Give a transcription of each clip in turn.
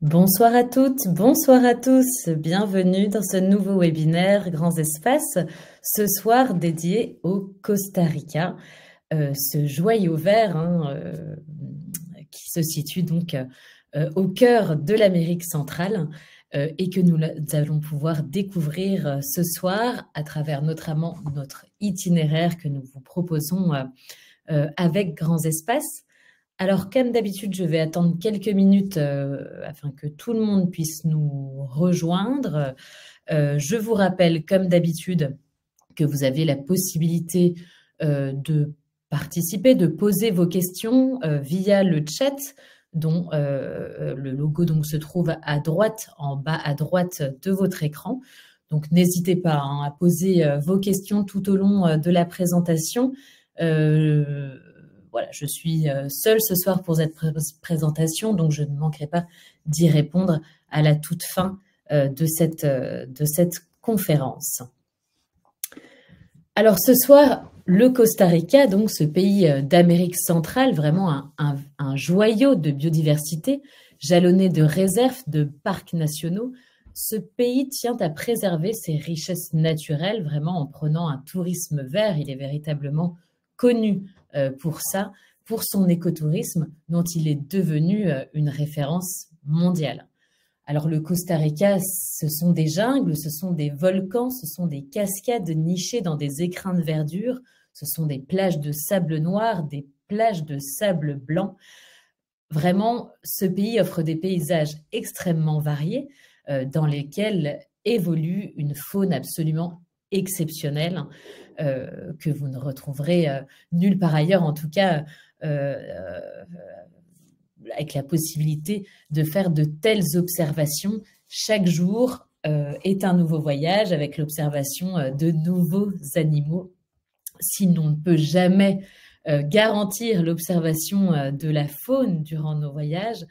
Bonsoir à toutes, bonsoir à tous. Bienvenue dans ce nouveau webinaire Grands Espaces, ce soir dédié au Costa Rica, ce joyau vert qui se situe donc au cœur de l'Amérique centrale et que nous allons pouvoir découvrir ce soir à travers notamment notre itinéraire que nous vous proposons avec Grands Espaces. Alors, comme d'habitude, je vais attendre quelques minutes afin que tout le monde puisse nous rejoindre. Je vous rappelle, comme d'habitude, que vous avez la possibilité de participer, de poser vos questions via le chat, dont le logo donc, se trouve à droite, en bas à droite de votre écran. Donc, n'hésitez pas à poser vos questions tout au long de la présentation. Voilà, je suis seule ce soir pour cette présentation, donc je ne manquerai pas d'y répondre à la toute fin de cette conférence. Alors ce soir, le Costa Rica, donc ce pays d'Amérique centrale, vraiment un joyau de biodiversité, jalonné de réserves, de parcs nationaux, ce pays tient à préserver ses richesses naturelles, vraiment en prenant un tourisme vert. Il est véritablement connu pour ça, pour son écotourisme, dont il est devenu une référence mondiale. Alors le Costa Rica, ce sont des jungles, ce sont des volcans, ce sont des cascades nichées dans des écrins de verdure, ce sont des plages de sable noir, des plages de sable blanc. Vraiment, ce pays offre des paysages extrêmement variés dans lesquels évolue une faune absolument exceptionnelle que vous ne retrouverez nulle part ailleurs, en tout cas avec la possibilité de faire de telles observations. Chaque jour est un nouveau voyage avec l'observation de nouveaux animaux. Si l'on ne peut jamais garantir l'observation de la faune durant nos voyages,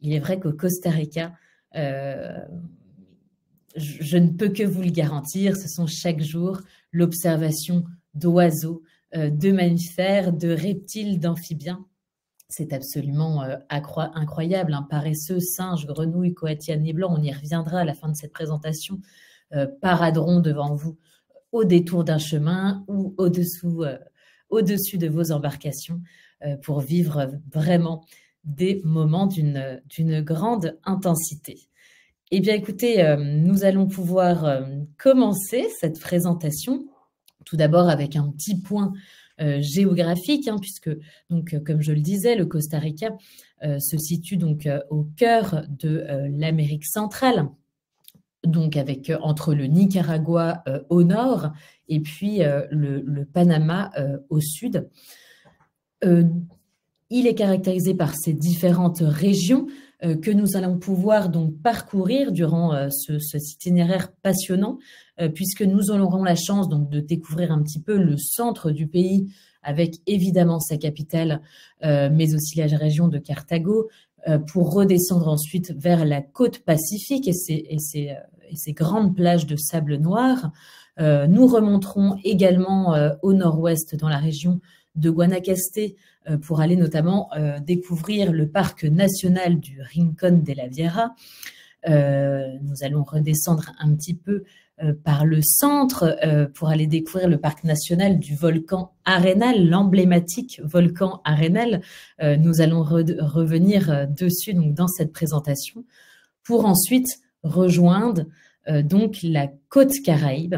il est vrai qu'au Costa Rica, je ne peux que vous le garantir, ce sont chaque jour l'observation d'oiseaux, de mammifères, de reptiles, d'amphibiens. C'est absolument incroyable. Un paresseux, singe, grenouille, coati nez blanc, on y reviendra à la fin de cette présentation, paraderont devant vous au détour d'un chemin ou au-dessus de vos embarcations pour vivre vraiment des moments d'une grande intensité. Eh bien, écoutez, nous allons pouvoir commencer cette présentation, tout d'abord avec un petit point géographique, puisque, donc, comme je le disais, le Costa Rica se situe donc au cœur de l'Amérique centrale, donc entre le Nicaragua au nord et puis le Panama au sud. Il est caractérisé par ces différentes régions que nous allons pouvoir donc parcourir durant cet itinéraire passionnant, puisque nous aurons la chance donc de découvrir un petit peu le centre du pays, avec évidemment sa capitale, mais aussi la région de Cartago, pour redescendre ensuite vers la côte pacifique et ces grandes plages de sable noir. Nous remonterons également au nord-ouest dans la région de Guanacaste pour aller notamment découvrir le parc national du Rincón de la Viera. Nous allons redescendre un petit peu par le centre pour aller découvrir le parc national du volcan Arenal, l'emblématique volcan Arenal. Nous allons revenir dessus donc, dans cette présentation pour ensuite rejoindre donc la côte Caraïbe.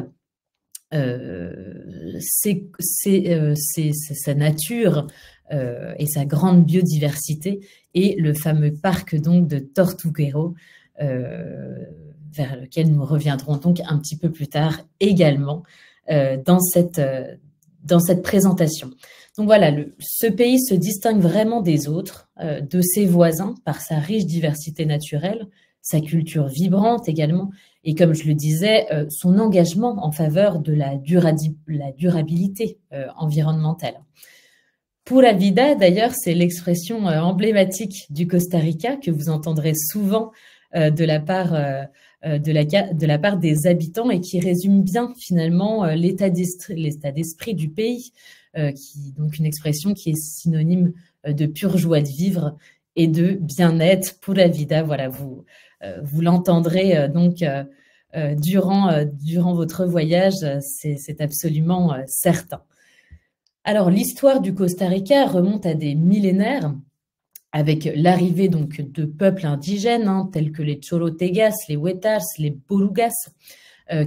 C'est sa nature et sa grande biodiversité et le fameux parc donc de Tortuguero vers lequel nous reviendrons donc un petit peu plus tard également dans cette présentation. Donc voilà, ce pays se distingue vraiment des autres, de ses voisins par sa riche diversité naturelle, sa culture vibrante également, et comme je le disais, son engagement en faveur de la durabilité environnementale. Pura vida, d'ailleurs, c'est l'expression emblématique du Costa Rica que vous entendrez souvent de la part des habitants et qui résume bien finalement l'état d'esprit du pays, donc une expression qui est synonyme de pure joie de vivre et de bien-être, pura vida. Voilà, vous l'entendrez donc durant votre voyage, c'est absolument certain. Alors, l'histoire du Costa Rica remonte à des millénaires, avec l'arrivée donc de peuples indigènes tels que les Cholotegas, les Huetas, les Borugas,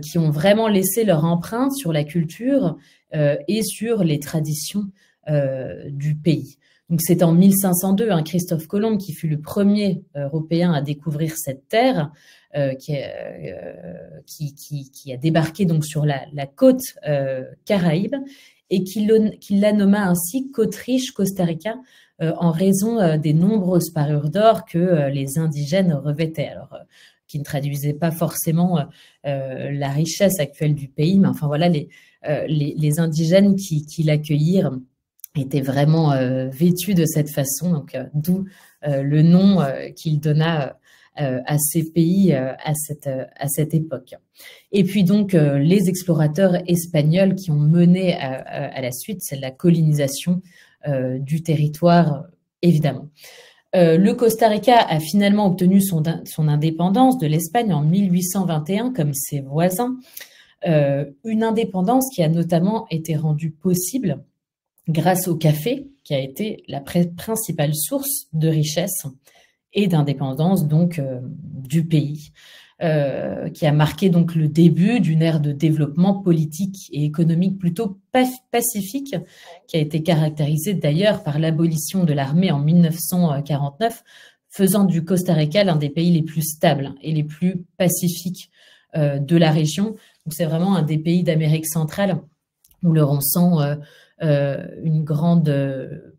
qui ont vraiment laissé leur empreinte sur la culture et sur les traditions du pays. Donc c'est en 1502, Christophe Colomb qui fut le premier Européen à découvrir cette terre, qui a débarqué donc sur la côte Caraïbe et qui la nomma ainsi côte riche Costa Rica en raison des nombreuses parures d'or que les indigènes revêtaient. Alors, qui ne traduisait pas forcément la richesse actuelle du pays, mais enfin voilà, les indigènes qui l'accueillirent étaient vraiment vêtus de cette façon, donc d'où le nom qu'il donna à ces pays à cette époque. Et puis donc les explorateurs espagnols qui ont mené à la suite, c'est la colonisation du territoire, évidemment. Le Costa Rica a finalement obtenu son indépendance de l'Espagne en 1821 comme ses voisins, une indépendance qui a notamment été rendue possible grâce au café, qui a été la principale source de richesse et d'indépendance donc du pays, qui a marqué donc le début d'une ère de développement politique et économique plutôt pacifique, qui a été caractérisée d'ailleurs par l'abolition de l'armée en 1949, faisant du Costa Rica l'un des pays les plus stables et les plus pacifiques de la région. Donc c'est vraiment un des pays d'Amérique centrale où l'on sent une grande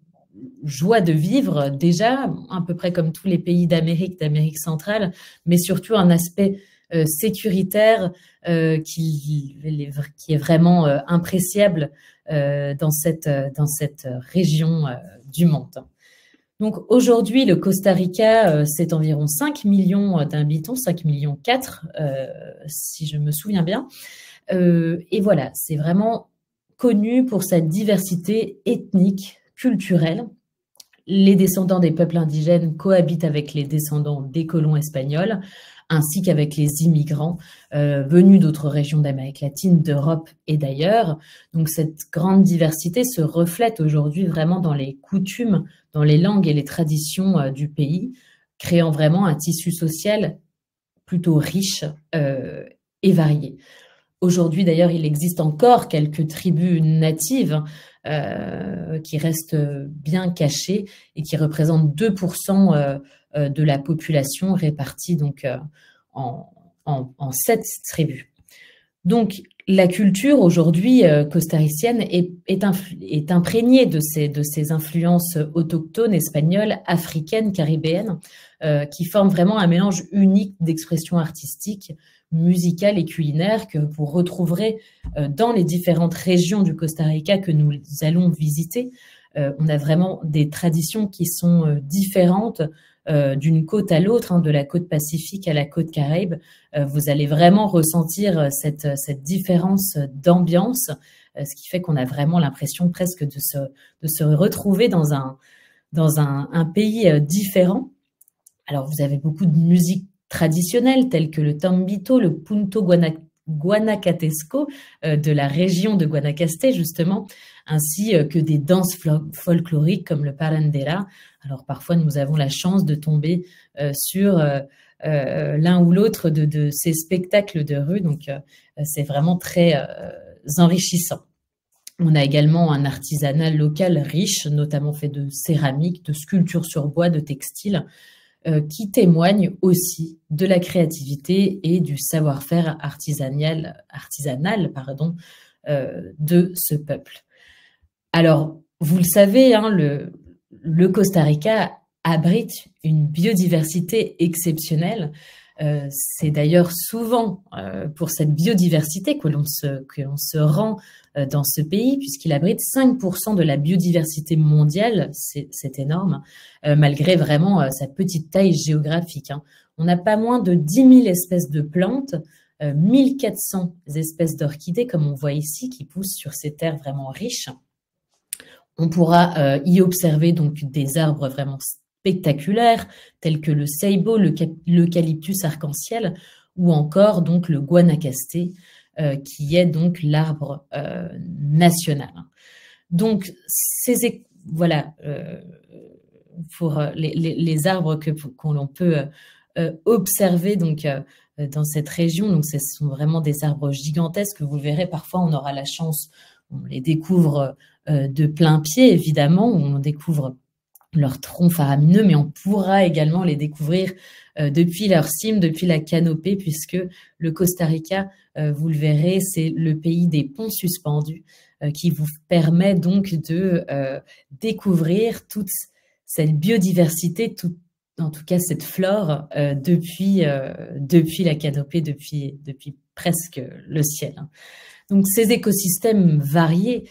joie de vivre déjà, à peu près comme tous les pays d'Amérique centrale, mais surtout un aspect sécuritaire qui est vraiment appréciable dans cette région du monde. Donc aujourd'hui, le Costa Rica, c'est environ 5 millions d'habitants, 5 millions 4, si je me souviens bien. Et voilà, c'est vraiment connu pour sa diversité ethnique, culturelle. Les descendants des peuples indigènes cohabitent avec les descendants des colons espagnols, ainsi qu'avec les immigrants venus d'autres régions d'Amérique latine, d'Europe et d'ailleurs. Donc cette grande diversité se reflète aujourd'hui vraiment dans les coutumes, dans les langues et les traditions du pays, créant vraiment un tissu social plutôt riche et varié. Aujourd'hui, d'ailleurs, il existe encore quelques tribus natives qui restent bien cachées et qui représentent 2% de la population répartie donc en 7 tribus. Donc, la culture aujourd'hui costaricienne est imprégnée de ces influences autochtones, espagnoles, africaines, caribéennes, qui forment vraiment un mélange unique d'expressions artistiques, musicales et culinaires que vous retrouverez dans les différentes régions du Costa Rica que nous allons visiter. On a vraiment des traditions qui sont différentes d'une côte à l'autre, de la côte Pacifique à la côte Caraïbe. Vous allez vraiment ressentir cette différence d'ambiance, ce qui fait qu'on a vraiment l'impression presque de se retrouver dans un pays différent. Alors, vous avez beaucoup de musique traditionnelle, telles que le tambito, le punto guanacatesco de la région de Guanacaste, justement, ainsi que des danses folkloriques comme le parandera. Alors, parfois, nous avons la chance de tomber sur l'un ou l'autre de ces spectacles de rue, donc c'est vraiment très enrichissant. On a également un artisanat local riche, notamment fait de céramique, de sculptures sur bois, de textiles, qui témoigne aussi de la créativité et du savoir-faire artisanal de ce peuple. Alors, vous le savez, le Costa Rica abrite une biodiversité exceptionnelle. C'est d'ailleurs souvent pour cette biodiversité que l'on se rend dans ce pays, puisqu'il abrite 5% de la biodiversité mondiale, c'est énorme, malgré vraiment sa petite taille géographique. On n'a pas moins de 10 000 espèces de plantes, 1400 espèces d'orchidées, comme on voit ici, qui poussent sur ces terres vraiment riches. On pourra y observer donc des arbres vraiment spectaculaires tels que le ceibo, l'eucalyptus arc-en-ciel ou encore donc le guanacasté, qui est donc l'arbre national. Donc, voilà, pour les arbres qu'on l'on peut observer donc, dans cette région. Donc, ce sont vraiment des arbres gigantesques. Vous le verrez, parfois, on aura la chance, on les découvre de plein pied, évidemment, on découvre leur tronc faramineux, mais on pourra également les découvrir depuis leur cime, depuis la canopée, puisque le Costa Rica, vous le verrez, c'est le pays des ponts suspendus, qui vous permet donc de découvrir toute cette biodiversité, en tout cas cette flore, depuis la canopée, depuis presque le ciel. Donc ces écosystèmes variés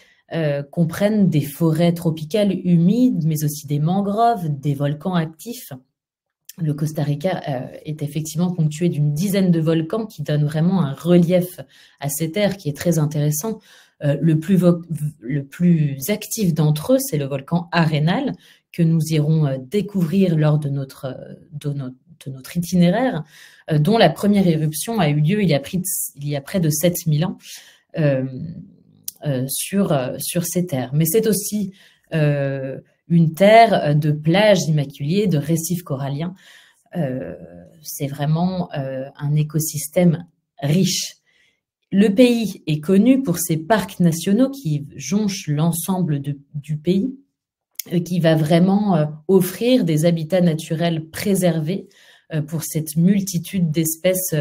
comprennent des forêts tropicales humides, mais aussi des mangroves, des volcans actifs. Le Costa Rica est effectivement ponctué d'une dizaine de volcans qui donnent vraiment un relief à cette terre qui est très intéressant. Le plus actif d'entre eux, c'est le volcan Arenal, que nous irons découvrir lors de notre itinéraire, dont la première éruption a eu lieu il y a près de 7000 ans sur ces terres. Mais c'est aussi une terre de plages immaculées, de récifs coralliens. C'est vraiment un écosystème riche. Le pays est connu pour ses parcs nationaux qui jonchent l'ensemble du pays, qui va vraiment offrir des habitats naturels préservés pour cette multitude d'espèces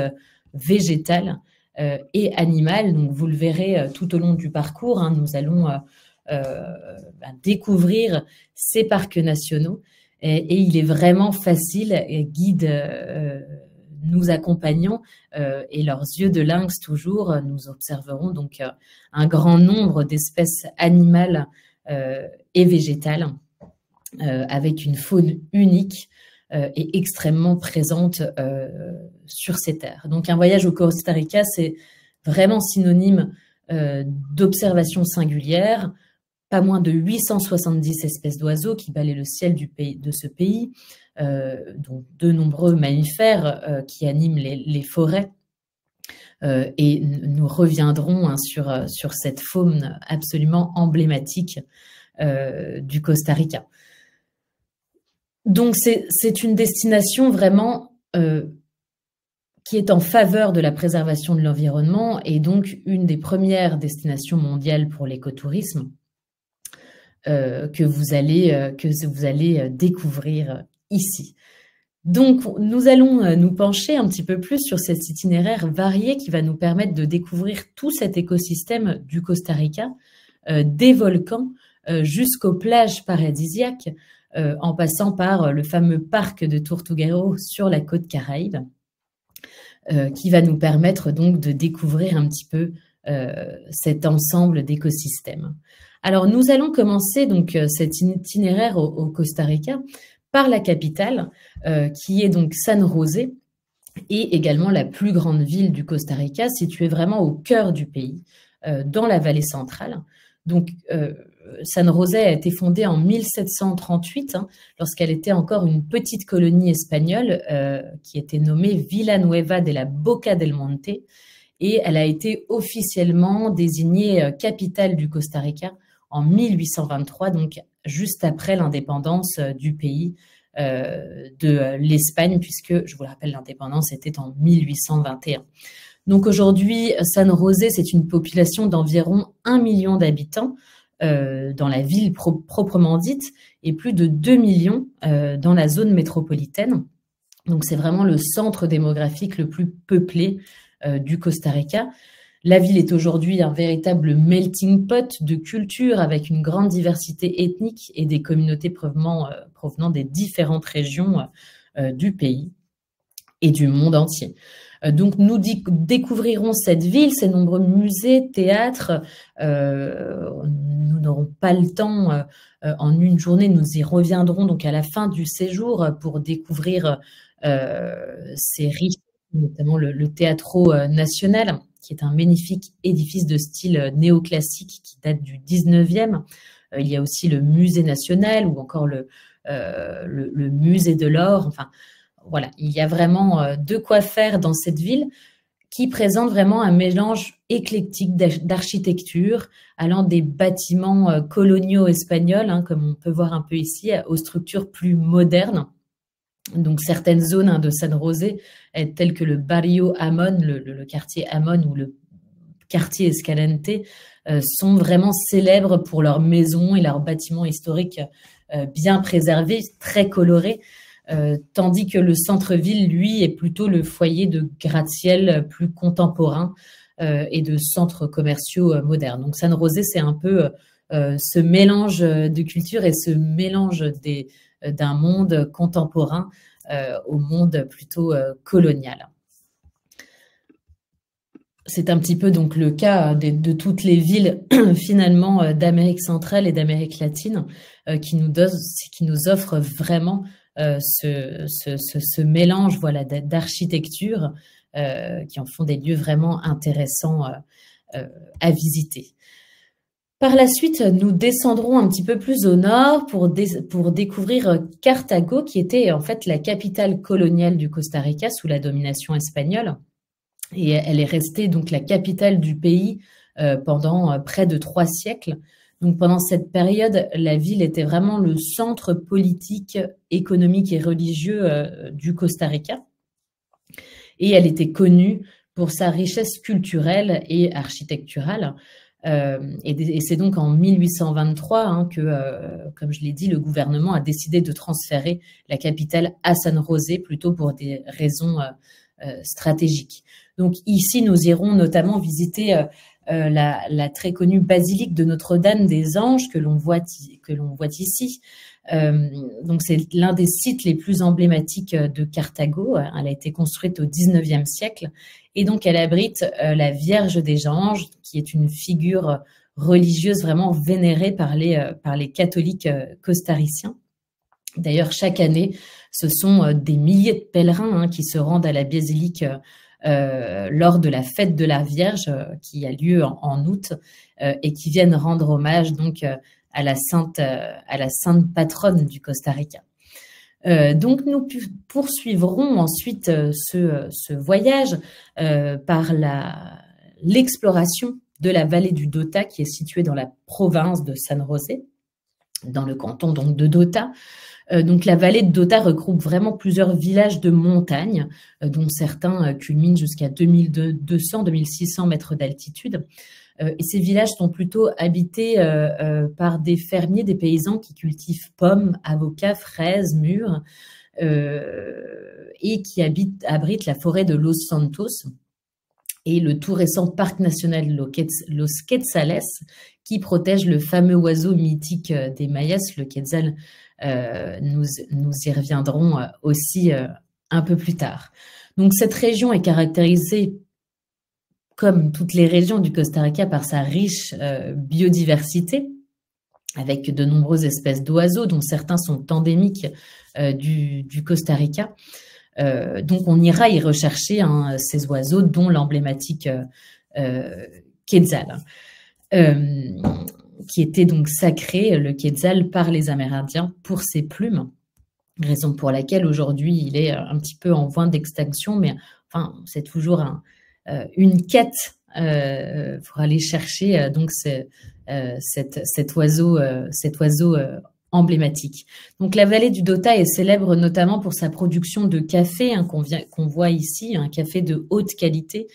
végétales et animales. Donc, vous le verrez tout au long du parcours, hein, nous allons découvrir ces parcs nationaux et il est vraiment facile, guide nous accompagnant et leurs yeux de lynx toujours, nous observerons donc un grand nombre d'espèces animales et végétales avec une faune unique et extrêmement présente sur ces terres. Donc un voyage au Costa Rica, c'est vraiment synonyme d'observation singulière, pas moins de 870 espèces d'oiseaux qui balaient le ciel de ce pays, dont de nombreux mammifères qui animent les forêts. Et nous reviendrons hein, sur cette faune absolument emblématique du Costa Rica. Donc c'est une destination vraiment qui est en faveur de la préservation de l'environnement et donc une des premières destinations mondiales pour l'écotourisme que vous allez découvrir ici. Donc, nous allons nous pencher un petit peu plus sur cet itinéraire varié qui va nous permettre de découvrir tout cet écosystème du Costa Rica, des volcans jusqu'aux plages paradisiaques, en passant par le fameux parc de Tortuguero sur la côte Caraïbe, qui va nous permettre donc de découvrir un petit peu cet ensemble d'écosystèmes. Alors, nous allons commencer donc cet itinéraire au Costa Rica par la capitale, qui est donc San José, et également la plus grande ville du Costa Rica, située vraiment au cœur du pays, dans la vallée centrale. Donc, San José a été fondée en 1738, hein, lorsqu'elle était encore une petite colonie espagnole qui était nommée Villanueva de la Boca del Monte, et elle a été officiellement désignée capitale du Costa Rica en 1823, donc juste après l'indépendance du pays de l'Espagne, puisque, je vous le rappelle, l'indépendance était en 1821. Donc aujourd'hui, San José, c'est une population d'environ 1 million d'habitants dans la ville proprement dite et plus de 2 millions dans la zone métropolitaine. Donc c'est vraiment le centre démographique le plus peuplé du Costa Rica. La ville est aujourd'hui un véritable melting pot de cultures avec une grande diversité ethnique et des communautés provenant des différentes régions du pays et du monde entier. Donc, nous découvrirons cette ville, ses nombreux musées, théâtres. Nous n'aurons pas le temps en une journée. Nous y reviendrons donc à la fin du séjour pour découvrir ces riches, notamment le Teatro Nacional, qui est un magnifique édifice de style néoclassique qui date du 19e. Il y a aussi le Musée national ou encore le musée de l'or. Enfin, voilà, il y a vraiment de quoi faire dans cette ville qui présente vraiment un mélange éclectique d'architecture, allant des bâtiments coloniaux espagnols, hein, comme on peut voir un peu ici, aux structures plus modernes. Donc certaines zones de San José, telles que le Barrio Amon, le quartier Amon ou le quartier Escalante, sont vraiment célèbres pour leurs maisons et leurs bâtiments historiques bien préservés, très colorés. Tandis que le centre-ville, lui, est plutôt le foyer de gratte-ciel plus contemporains et de centres commerciaux modernes. Donc San José, c'est un peu ce mélange de culture et ce mélange d'un monde contemporain au monde plutôt colonial. C'est un petit peu donc le cas de toutes les villes finalement d'Amérique centrale et d'Amérique latine qui nous offrent vraiment ce mélange voilà, d'architecture qui en font des lieux vraiment intéressants à visiter. Par la suite, nous descendrons un petit peu plus au nord pour découvrir Cartago, qui était en fait la capitale coloniale du Costa Rica sous la domination espagnole. Et elle est restée donc la capitale du pays pendant près de 3 siècles. Donc pendant cette période, la ville était vraiment le centre politique, économique et religieux du Costa Rica. Et elle était connue pour sa richesse culturelle et architecturale. Et c'est donc en 1823 que, comme je l'ai dit, le gouvernement a décidé de transférer la capitale à San José, plutôt pour des raisons stratégiques. Donc ici, nous irons notamment visiter la très connue basilique de Notre-Dame des Anges que l'on voit ici. Donc c'est l'un des sites les plus emblématiques de Cartago. Elle a été construite au XIXe siècle et donc elle abrite la Vierge des Anges, qui est une figure religieuse vraiment vénérée par les catholiques costariciens. D'ailleurs, chaque année, ce sont des milliers de pèlerins qui se rendent à la basilique lors de la fête de la Vierge qui a lieu en août et qui viennent rendre hommage donc à la sainte patronne du Costa Rica. Donc nous poursuivrons ensuite ce voyage par l'exploration de la vallée du Dota, qui est située dans la province de San José, dans le canton donc de Dota. Donc la vallée de Dota regroupe vraiment plusieurs villages de montagne, dont certains culminent jusqu'à 2200-2600 mètres d'altitude. Et ces villages sont plutôt habités par des fermiers, des paysans qui cultivent pommes, avocats, fraises, mûres, et qui abritent la forêt de Los Santos et le tout récent parc national Los Quetzales, qui protège le fameux oiseau mythique des Mayas, le quetzal. Nous y reviendrons aussi un peu plus tard. Donc cette région est caractérisée, comme toutes les régions du Costa Rica, par sa riche biodiversité, avec de nombreuses espèces d'oiseaux, dont certains sont endémiques du Costa Rica. Donc on ira y rechercher ces oiseaux, dont l'emblématique quetzal, qui était donc sacré, le quetzal, par les Amérindiens pour ses plumes, raison pour laquelle aujourd'hui il est un petit peu en voie d'extinction, mais enfin c'est toujours une quête pour aller chercher donc cet oiseau emblématique. Donc la vallée du Dota est célèbre notamment pour sa production de café qu'on voit ici, un café de haute qualité.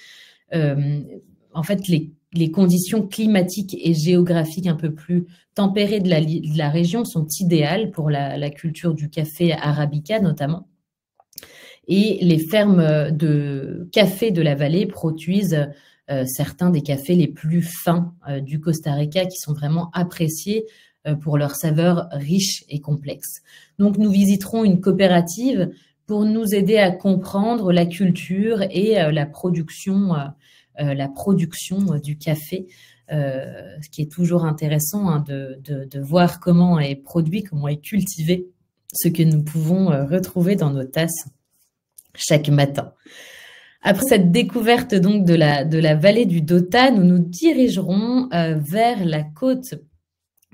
En fait, les conditions climatiques et géographiques un peu plus tempérées de la région sont idéales pour la culture du café arabica notamment. Et les fermes de café de la vallée produisent certains des cafés les plus fins du Costa Rica, qui sont vraiment appréciés pour leurs saveurs riches et complexes. Donc nous visiterons une coopérative pour nous aider à comprendre la culture et la production du café, ce qui est toujours intéressant de voir comment est produit, comment est cultivé ce que nous pouvons retrouver dans nos tasses chaque matin. Après cette découverte donc de la vallée du Dota, nous nous dirigerons vers la côte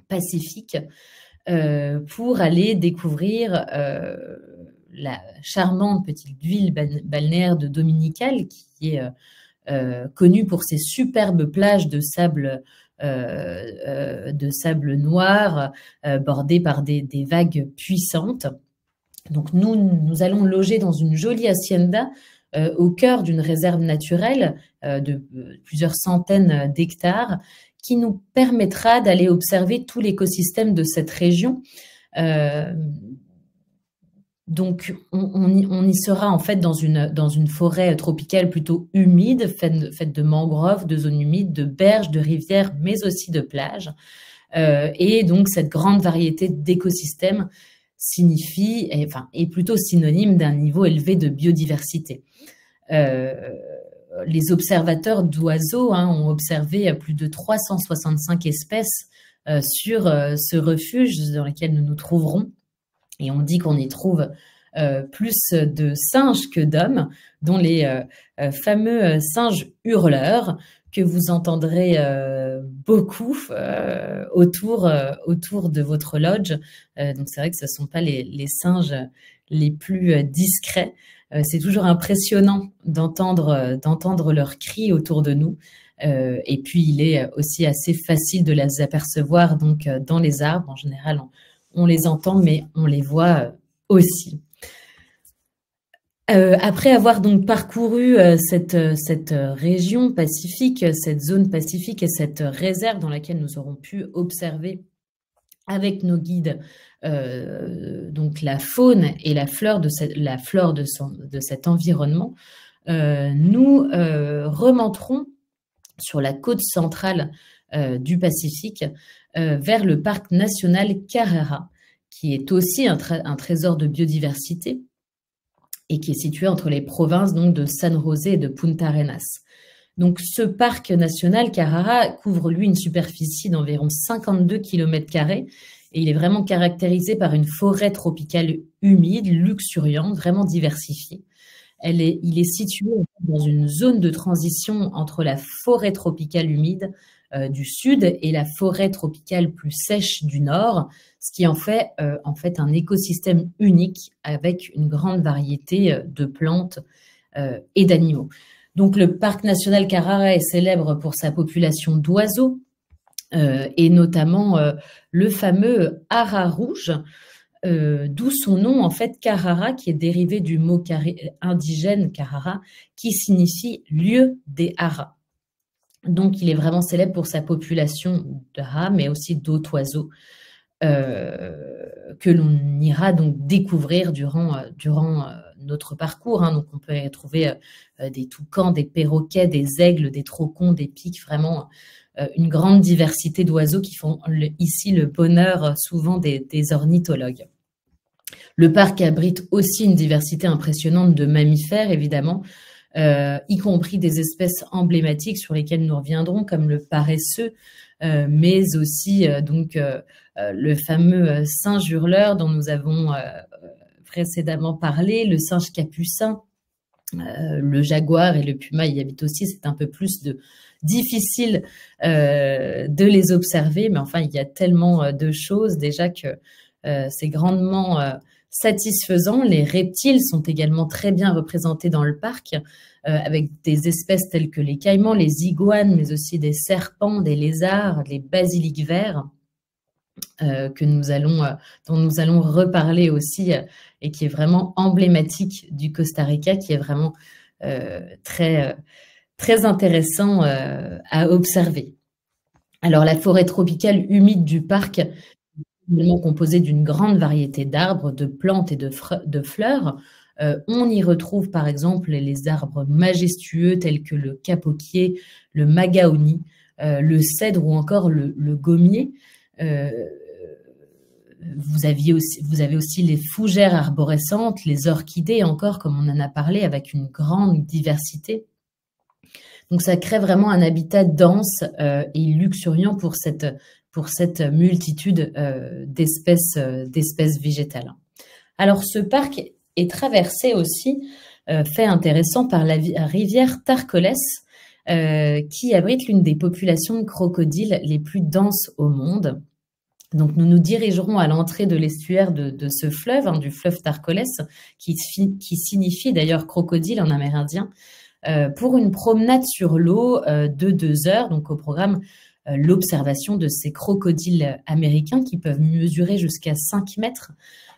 pacifique pour aller découvrir la charmante petite ville balnéaire de Dominical, qui est connue pour ses superbes plages de sable noir, bordées par des vagues puissantes. Donc nous allons loger dans une jolie hacienda au cœur d'une réserve naturelle de plusieurs centaines d'hectares, qui nous permettra d'aller observer tout l'écosystème de cette région. Donc, on y sera en fait dans une forêt tropicale plutôt humide, faite de mangroves, de zones humides, de berges, de rivières, mais aussi de plages. Et donc, cette grande variété d'écosystèmes est plutôt synonyme d'un niveau élevé de biodiversité. Les observateurs d'oiseaux ont observé plus de 365 espèces sur ce refuge dans lequel nous nous trouverons. Et on dit qu'on y trouve plus de singes que d'hommes, dont les fameux singes hurleurs que vous entendrez beaucoup autour de votre lodge. Donc c'est vrai que ce ne sont pas les singes les plus discrets. C'est toujours impressionnant d'entendre leurs cris autour de nous. Et puis il est aussi assez facile de les apercevoir donc dans les arbres. En général, on les entend, mais on les voit aussi. Après avoir donc parcouru cette région pacifique, cette zone pacifique et cette réserve dans laquelle nous aurons pu observer avec nos guides donc la faune et la flore de cet environnement, nous remonterons sur la côte centrale du Pacifique vers le parc national Carrera, qui est aussi un trésor de biodiversité et qui est situé entre les provinces donc, de San José et de Punta Arenas. Donc ce parc national Carrara couvre lui une superficie d'environ 52 km² et il est vraiment caractérisé par une forêt tropicale humide, luxuriante, vraiment diversifiée. Il est situé dans une zone de transition entre la forêt tropicale humide du sud et la forêt tropicale plus sèche du nord, ce qui en fait un écosystème unique avec une grande variété de plantes et d'animaux. Donc le parc national Carrara est célèbre pour sa population d'oiseaux et notamment le fameux ara rouge, d'où son nom en fait Carrara, qui est dérivé du mot indigène Carrara, qui signifie lieu des haras. Donc il est vraiment célèbre pour sa population de haras, mais aussi d'autres oiseaux que l'on ira donc découvrir durant notre parcours. Donc on peut y trouver des toucans, des perroquets, des aigles, des trocons, des pics, vraiment une grande diversité d'oiseaux qui font ici le bonheur souvent des ornithologues. Le parc abrite aussi une diversité impressionnante de mammifères, évidemment, y compris des espèces emblématiques sur lesquelles nous reviendrons, comme le paresseux, mais aussi le fameux singe hurleur dont nous avons précédemment parlé, le singe capucin, le jaguar et le puma y habitent aussi. C'est un peu plus difficile de les observer, mais enfin, il y a tellement de choses déjà que c'est grandement satisfaisant. Les reptiles sont également très bien représentés dans le parc, avec des espèces telles que les caïmans, les iguanes, mais aussi des serpents, des lézards, les basiliques verts, dont nous allons reparler aussi, et qui est vraiment emblématique du Costa Rica, qui est vraiment très intéressant à observer. Alors, la forêt tropicale humide du parc est composée d'une grande variété d'arbres, de plantes et de fleurs. On y retrouve par exemple les arbres majestueux tels que le capoquier, le magaoni, le cèdre ou encore le gommier. Vous avez aussi les fougères arborescentes, les orchidées encore, comme on en a parlé, avec une grande diversité. Donc ça crée vraiment un habitat dense et luxuriant pour cette multitude d'espèces végétales. Alors ce parc est traversé aussi, fait intéressant, par la rivière Tarcoles, qui abrite l'une des populations de crocodiles les plus denses au monde. Donc, nous nous dirigerons à l'entrée de l'estuaire de ce fleuve, hein, du fleuve Tarcoles, qui signifie d'ailleurs crocodile en amérindien, pour une promenade sur l'eau de 2 heures. Donc, au programme, l'observation de ces crocodiles américains qui peuvent mesurer jusqu'à 5 mètres.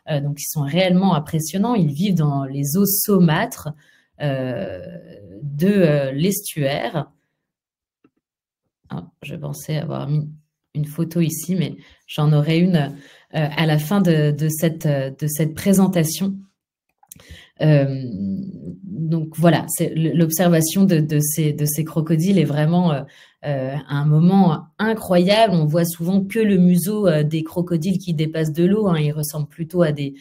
Donc, ils sont réellement impressionnants. Ils vivent dans les eaux saumâtres de l'estuaire. Ah, je pensais avoir mis une photo ici, mais j'en aurai une à la fin de cette présentation. Donc voilà, l'observation de ces crocodiles est vraiment un moment incroyable. On voit souvent que le museau des crocodiles qui dépassent de l'eau, hein. Ils ressemblent plutôt à des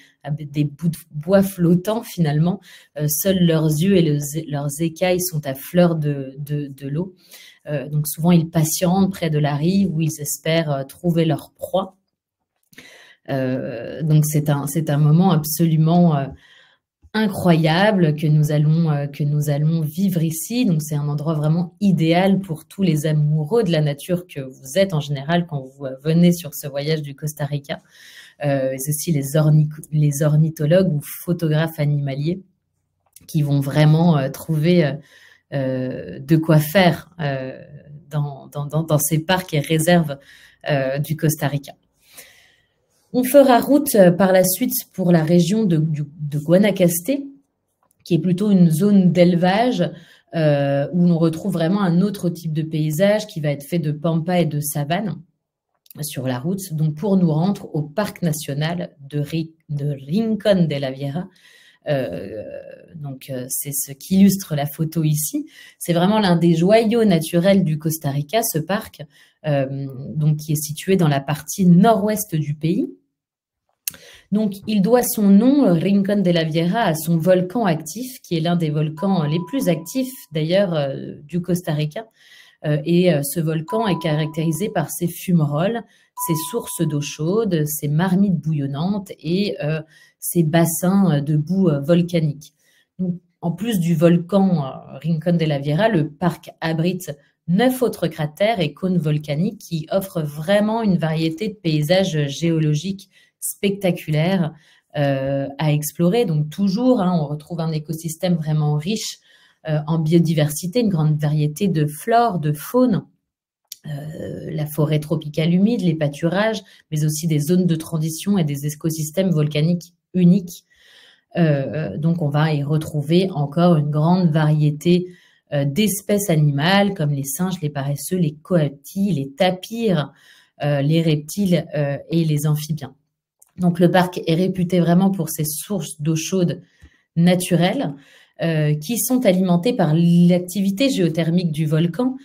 bouts de bois flottants finalement. Seuls leurs yeux et leurs écailles sont à fleur de l'eau. Donc souvent, ils patientent près de la rive où ils espèrent trouver leur proie. Donc c'est un moment absolument incroyable que nous allons vivre ici. Donc c'est un endroit vraiment idéal pour tous les amoureux de la nature que vous êtes en général quand vous venez sur ce voyage du Costa Rica. Et aussi les ornithologues ou photographes animaliers qui vont vraiment trouver de quoi faire dans ces parcs et réserves du Costa Rica. On fera route par la suite pour la région de Guanacaste, qui est plutôt une zone d'élevage où l'on retrouve vraiment un autre type de paysage qui va être fait de pampa et de savane sur la route. Donc pour nous rendre au parc national de Rincón de la Viera. Donc c'est ce qu'illustre la photo ici. C'est vraiment l'un des joyaux naturels du Costa Rica, ce parc, donc qui est situé dans la partie nord-ouest du pays. Donc il doit son nom, Rincón de la Viera, à son volcan actif, qui est l'un des volcans les plus actifs d'ailleurs du Costa Rica. Et ce volcan est caractérisé par ses fumerolles, ses sources d'eau chaude, ses marmites bouillonnantes et ses bassins de boue volcanique. Donc, en plus du volcan Rincón de la Viera, le parc abrite 9 autres cratères et cônes volcaniques qui offrent vraiment une variété de paysages géologiques spectaculaires à explorer. Donc toujours, hein, on retrouve un écosystème vraiment riche en biodiversité, une grande variété de flore, de faune, la forêt tropicale humide, les pâturages, mais aussi des zones de transition et des écosystèmes volcaniques uniques. Donc on va y retrouver encore une grande variété d'espèces animales comme les singes, les paresseux, les coatis, les tapirs, les reptiles et les amphibiens. Donc le parc est réputé vraiment pour ses sources d'eau chaude naturelles qui sont alimentées par l'activité géothermique du volcan.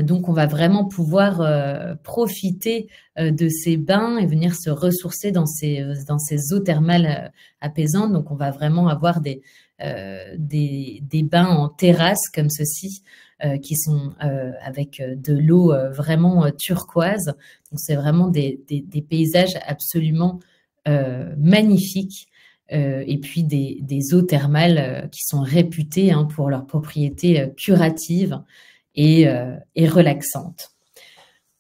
Donc on va vraiment pouvoir profiter de ces bains et venir se ressourcer dans ces eaux thermales apaisantes. Donc on va vraiment avoir des bains en terrasse comme ceci qui sont avec de l'eau vraiment turquoise. Donc c'est vraiment des paysages absolument magnifiques. Et puis des eaux thermales qui sont réputées pour leurs propriétés curatives et relaxantes.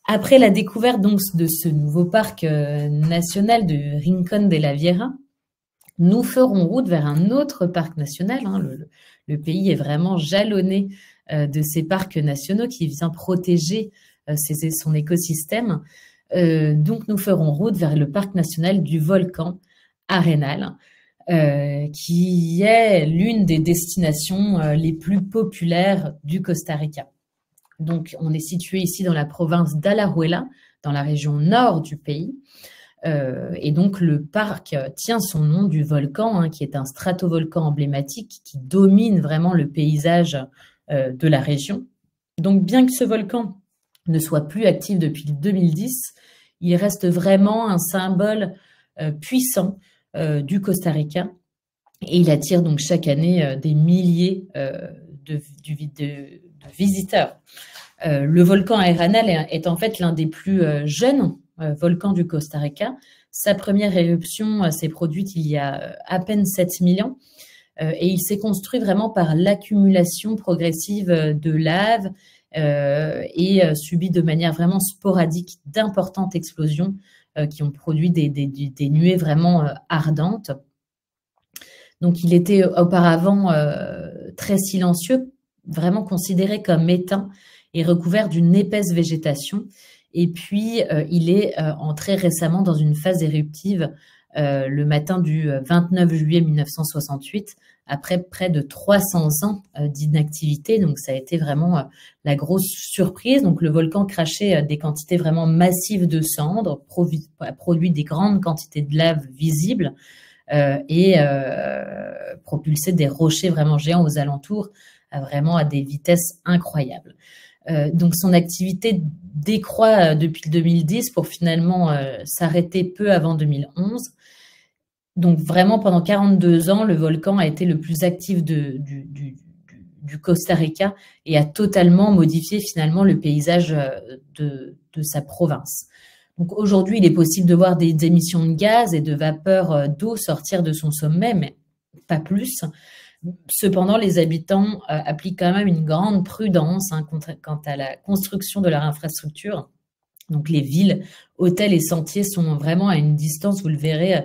Après la découverte donc de ce nouveau parc national de Rincón de la Viera, nous ferons route vers un autre parc national. Le pays est vraiment jalonné de ces parcs nationaux qui vient protéger son écosystème. Donc nous ferons route vers le parc national du volcan Arenal, qui est l'une des destinations les plus populaires du Costa Rica. Donc, on est situé ici dans la province d'Alajuela, dans la région nord du pays. Et donc, le parc tient son nom du volcan, qui est un stratovolcan emblématique qui domine vraiment le paysage de la région. Donc, bien que ce volcan ne soit plus actif depuis 2010, il reste vraiment un symbole puissant du Costa Rica et il attire donc chaque année des milliers de visiteurs. Le volcan Arenal est en fait l'un des plus jeunes volcans du Costa Rica. Sa première éruption s'est produite il y a à peine 7000 ans et il s'est construit vraiment par l'accumulation progressive de lave et subit de manière vraiment sporadique d'importantes explosions qui ont produit des nuées vraiment ardentes. Donc, il était auparavant très silencieux, vraiment considéré comme éteint et recouvert d'une épaisse végétation. Et puis, il est entré récemment dans une phase éruptive le matin du 29 juillet 1968, après près de 300 ans d'inactivité. Donc, ça a été vraiment la grosse surprise. Donc, le volcan crachait des quantités vraiment massives de cendres, a produit des grandes quantités de lave visibles et propulsait des rochers vraiment géants aux alentours, vraiment à des vitesses incroyables. Donc, son activité décroît depuis 2010 pour finalement s'arrêter peu avant 2011. Donc, vraiment, pendant 42 ans, le volcan a été le plus actif du Costa Rica et a totalement modifié finalement le paysage de sa province. Donc, aujourd'hui, il est possible de voir des émissions de gaz et de vapeur d'eau sortir de son sommet, mais pas plus. Cependant, les habitants appliquent quand même une grande prudence quant à la construction de leur infrastructure. Donc, les villes, hôtels et sentiers sont vraiment à une distance, vous le verrez,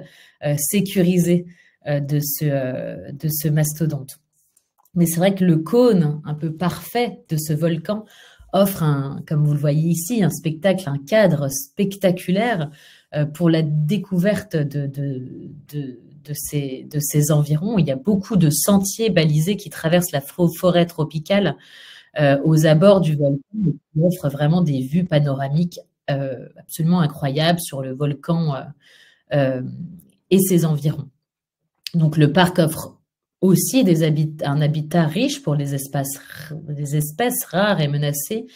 sécurisée de ce mastodonte. Mais c'est vrai que le cône un peu parfait de ce volcan offre, comme vous le voyez ici, un spectacle, un cadre spectaculaire pour la découverte de ces environs. Il y a beaucoup de sentiers balisés qui traversent la forêt tropicale aux abords du volcan et qui offrent vraiment des vues panoramiques absolument incroyables sur le volcan et ses environs. Donc le parc offre aussi un habitat riche pour des espèces rares et menacées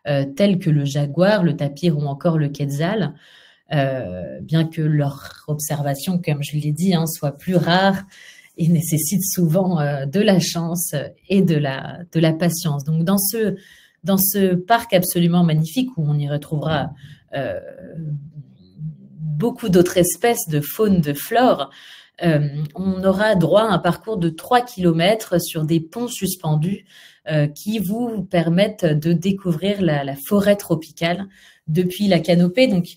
telles que le jaguar, le tapir ou encore le quetzal. Bien que leur observation, comme je l'ai dit, soit plus rare et nécessite souvent de la chance et de la patience. Donc, dans ce parc absolument magnifique où on y retrouvera beaucoup d'autres espèces de faune, de flore, on aura droit à un parcours de 3 km sur des ponts suspendus qui vous permettent de découvrir la forêt tropicale depuis la canopée. Donc,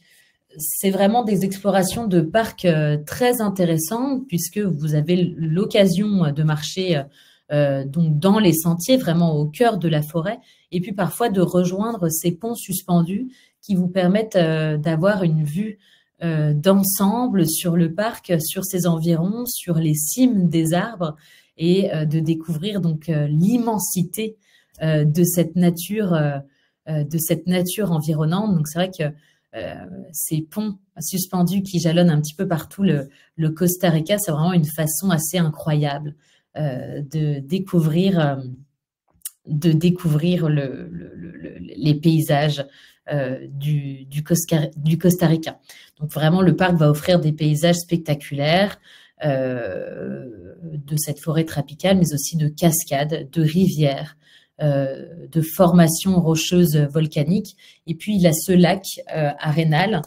c'est vraiment des explorations de parcs très intéressantes puisque vous avez l'occasion de marcher donc dans les sentiers, vraiment au cœur de la forêt, et puis parfois de rejoindre ces ponts suspendus qui vous permettent d'avoir une vue d'ensemble sur le parc, sur ses environs, sur les cimes des arbres et de découvrir donc l'immensité de cette nature environnante. Donc c'est vrai que ces ponts suspendus qui jalonnent un petit peu partout le Costa Rica, c'est vraiment une façon assez incroyable de découvrir les paysages du Costa Rica. Donc vraiment, le parc va offrir des paysages spectaculaires de cette forêt tropicale, mais aussi de cascades, de rivières, de formations rocheuses volcaniques. Et puis, il a ce lac Arenal,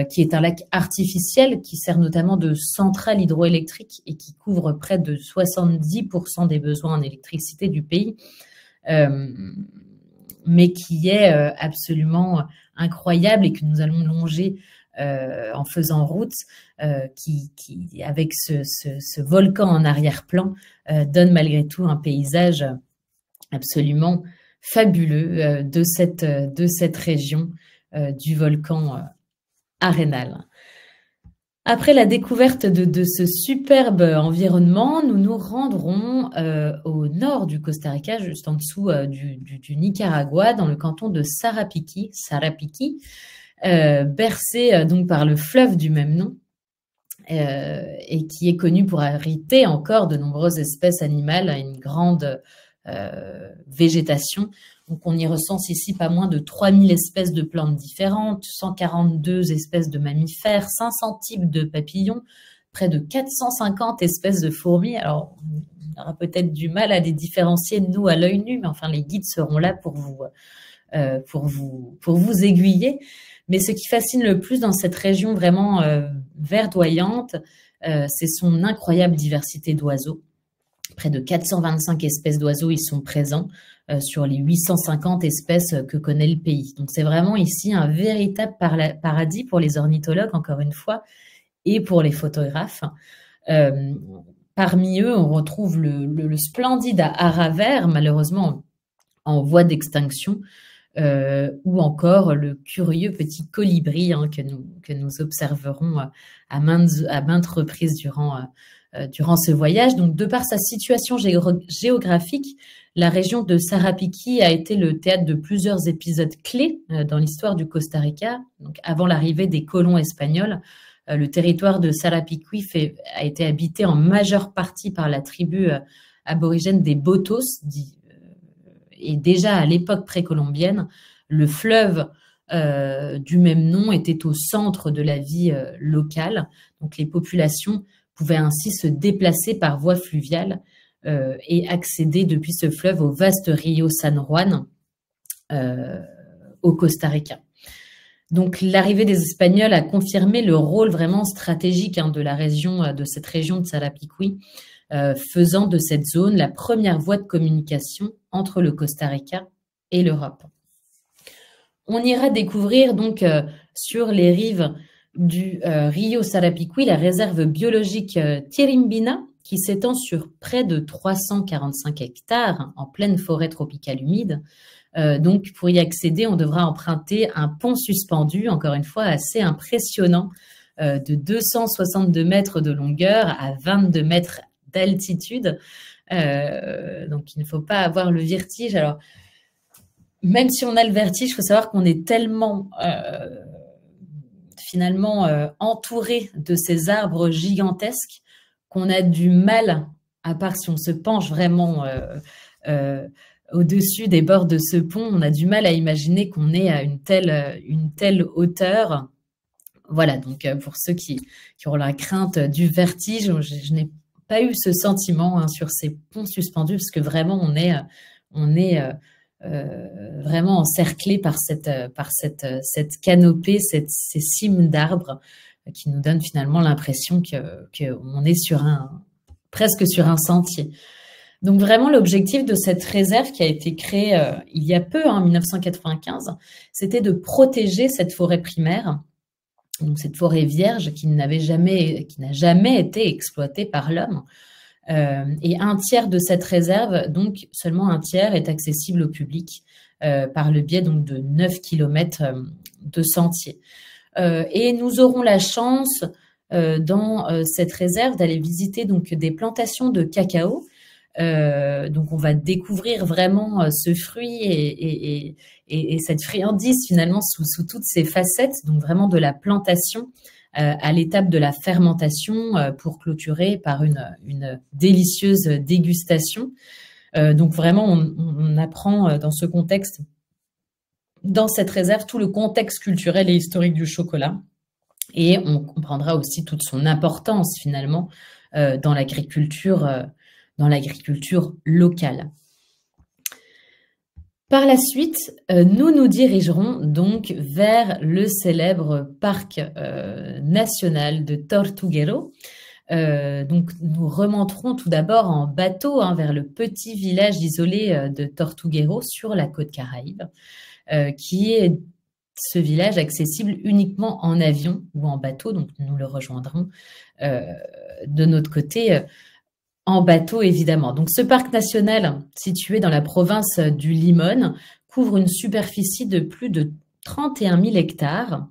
qui est un lac artificiel qui sert notamment de centrale hydroélectrique et qui couvre près de 70% des besoins en électricité du pays, mais qui est absolument incroyable et que nous allons longer en faisant route, qui avec ce volcan en arrière-plan, donne malgré tout un paysage absolument fabuleux de cette région du volcan Arenal. Après la découverte de ce superbe environnement, nous nous rendrons au nord du Costa Rica, juste en dessous du Nicaragua, dans le canton de Sarapiquí, bercé donc par le fleuve du même nom, et qui est connu pour abriter encore de nombreuses espèces animales à une grande végétation. Donc on y recense ici pas moins de 3000 espèces de plantes différentes, 142 espèces de mammifères, 500 types de papillons, près de 450 espèces de fourmis. Alors on aura peut-être du mal à les différencier nous à l'œil nu, mais enfin les guides seront là pour vous aiguiller. Mais ce qui fascine le plus dans cette région vraiment verdoyante, c'est son incroyable diversité d'oiseaux. Près de 425 espèces d'oiseaux y sont présents sur les 850 espèces que connaît le pays. Donc c'est vraiment ici un véritable paradis pour les ornithologues, encore une fois, et pour les photographes. Parmi eux, on retrouve le splendide haravert, malheureusement en voie d'extinction, ou encore le curieux petit colibri que nous observerons à maintes reprises durant ce voyage. Donc, de par sa situation géographique, la région de Sarapiquí a été le théâtre de plusieurs épisodes clés dans l'histoire du Costa Rica. Donc, avant l'arrivée des colons espagnols, le territoire de Sarapiquí a été habité en majeure partie par la tribu aborigène des Botos, et déjà à l'époque précolombienne, le fleuve du même nom était au centre de la vie locale. Donc, les populations pouvaient ainsi se déplacer par voie fluviale et accéder depuis ce fleuve au vaste Rio San Juan au Costa Rica. Donc, l'arrivée des Espagnols a confirmé le rôle vraiment stratégique de cette région de Sarapiquí, faisant de cette zone la première voie de communication entre le Costa Rica et l'Europe. On ira découvrir donc sur les rives du Rio Sarapiquí la réserve biologique Tirimbina, qui s'étend sur près de 345 hectares en pleine forêt tropicale humide. Donc, pour y accéder, on devra emprunter un pont suspendu, encore une fois assez impressionnant, de 262 mètres de longueur à 22 mètres d'altitude. Donc, il ne faut pas avoir le vertige. Alors, même si on a le vertige, il faut savoir qu'on est tellement finalement entouré de ces arbres gigantesques qu'on a du mal, à part si on se penche vraiment au-dessus des bords de ce pont, on a du mal à imaginer qu'on est à une telle hauteur. Voilà, donc pour ceux qui auront la crainte du vertige, je n'ai pas eu ce sentiment sur ces ponts suspendus, parce que vraiment on est vraiment encerclé par cette canopée, ces cimes d'arbres qui nous donnent finalement l'impression qu'on est presque sur un sentier. Donc vraiment, l'objectif de cette réserve qui a été créée il y a peu, en 1995, c'était de protéger cette forêt primaire, donc cette forêt vierge qui n'a jamais été exploitée par l'homme. Et un tiers de cette réserve, donc seulement un tiers, est accessible au public par le biais donc, de 9 km de sentiers. Et nous aurons la chance dans cette réserve d'aller visiter donc, des plantations de cacao. Donc on va découvrir vraiment ce fruit et cette friandise finalement sous toutes ses facettes, donc vraiment de la plantation à l'étape de la fermentation pour clôturer par une délicieuse dégustation. Donc vraiment on apprend dans ce contexte, dans cette réserve, tout le contexte culturel et historique du chocolat, et on comprendra aussi toute son importance finalement dans l'agriculture locale. Par la suite, nous nous dirigerons donc vers le célèbre parc national de Tortuguero. Donc, nous remonterons tout d'abord en bateau vers le petit village isolé de Tortuguero sur la côte Caraïbe, qui est ce village accessible uniquement en avion ou en bateau. Donc, nous le rejoindrons de notre côté en bateau, évidemment. Donc, ce parc national, situé dans la province du Limón, couvre une superficie de plus de 31 000 hectares,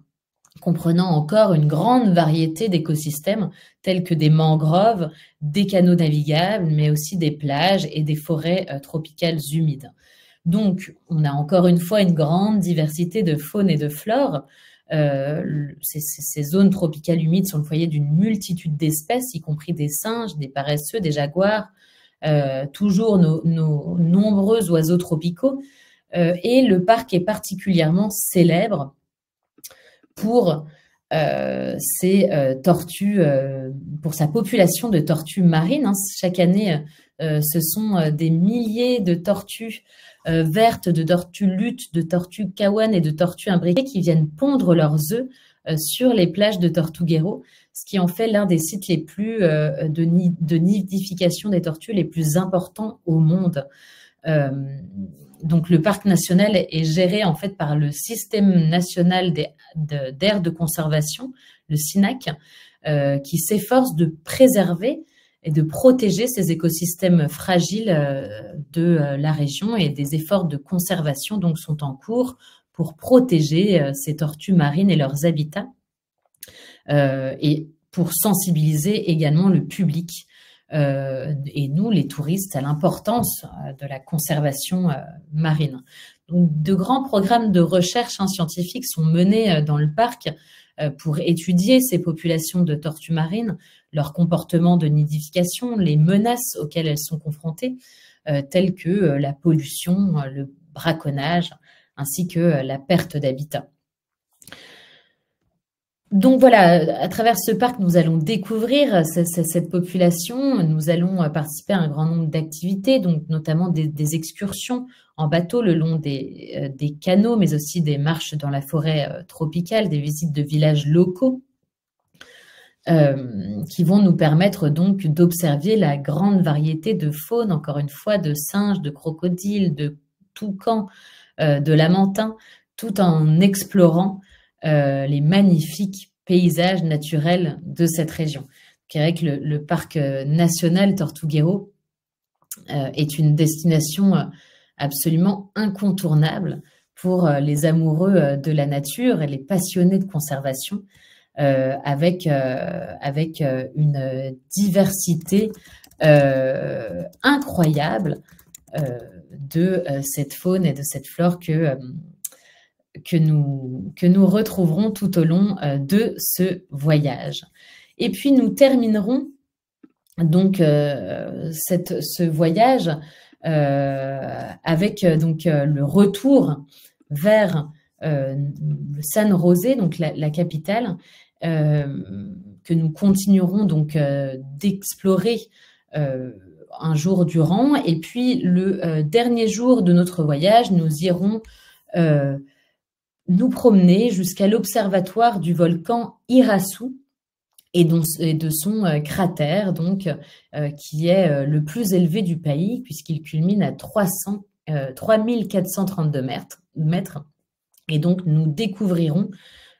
comprenant encore une grande variété d'écosystèmes, tels que des mangroves, des canaux navigables, mais aussi des plages et des forêts tropicales humides. Donc, on a encore une fois une grande diversité de faune et de flore. Ces zones tropicales humides sont le foyer d'une multitude d'espèces, y compris des singes, des paresseux, des jaguars, toujours nos nombreux oiseaux tropicaux. Et le parc est particulièrement célèbre pour ses tortues, pour sa population de tortues marines. Chaque année, ce sont des milliers de tortues vertes, de tortues luttes, de tortues kawan et de tortues imbriquées qui viennent pondre leurs œufs sur les plages de Tortuguero, ce qui en fait l'un des sites les plus de nidification des tortues les plus importants au monde. Donc le parc national est géré en fait par le Système national d'aires de conservation, le SINAC, qui s'efforce de préserver et de protéger ces écosystèmes fragiles de la région, et des efforts de conservation donc sont en cours pour protéger ces tortues marines et leurs habitats, et pour sensibiliser également le public et nous, les touristes, à l'importance de la conservation marine. Donc, de grands programmes de recherche scientifiques sont menés dans le parc pour étudier ces populations de tortues marines, leur comportement de nidification, les menaces auxquelles elles sont confrontées, telles que la pollution, le braconnage, ainsi que la perte d'habitat. Donc voilà, à travers ce parc, nous allons découvrir cette population, nous allons participer à un grand nombre d'activités, donc notamment des excursions en bateau le long des canaux, mais aussi des marches dans la forêt tropicale, des visites de villages locaux, qui vont nous permettre donc d'observer la grande variété de faune, encore une fois, de singes, de crocodiles, de toucans, de lamantins, tout en explorant les magnifiques paysages naturels de cette région. C'est vrai que le parc national Tortuguero est une destination absolument incontournable pour les amoureux de la nature et les passionnés de conservation, avec une diversité incroyable de cette faune et de cette flore que nous retrouverons tout au long de ce voyage. Et puis nous terminerons donc ce voyage avec donc le retour vers San José, donc la capitale, que nous continuerons donc d'explorer un jour durant. Et puis le dernier jour de notre voyage, nous irons nous promener jusqu'à l'observatoire du volcan Iraçu et de son cratère, donc, qui est le plus élevé du pays, puisqu'il culmine à 3432 mètres. Et donc, nous découvrirons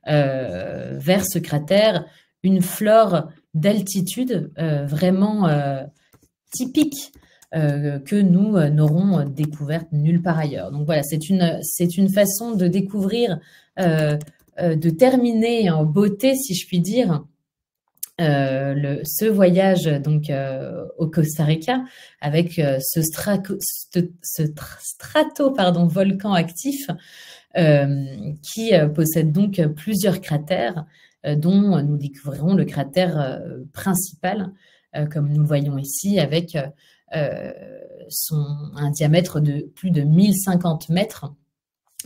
vers ce cratère une flore d'altitude vraiment typique, que nous n'aurons découverte nulle part ailleurs. Donc voilà, c'est une façon de découvrir, de terminer en beauté, si je puis dire, ce voyage donc au Costa Rica, avec ce volcan actif qui possède donc plusieurs cratères, dont nous découvrirons le cratère principal, comme nous le voyons ici, avec un diamètre de plus de 1050 mètres,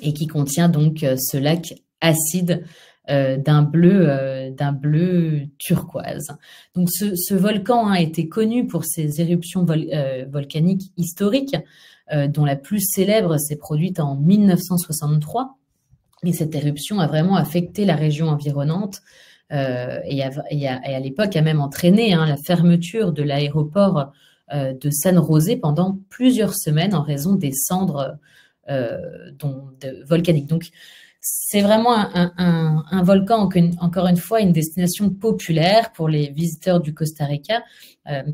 et qui contient donc ce lac acide d'un bleu turquoise. Donc ce volcan a été connu pour ses éruptions volcaniques historiques, dont la plus célèbre s'est produite en 1963. Et cette éruption a vraiment affecté la région environnante, et à l'époque a même entraîné la fermeture de l'aéroport de San José pendant plusieurs semaines en raison des cendres volcaniques. Donc, c'est vraiment un volcan, encore une fois, une destination populaire pour les visiteurs du Costa Rica,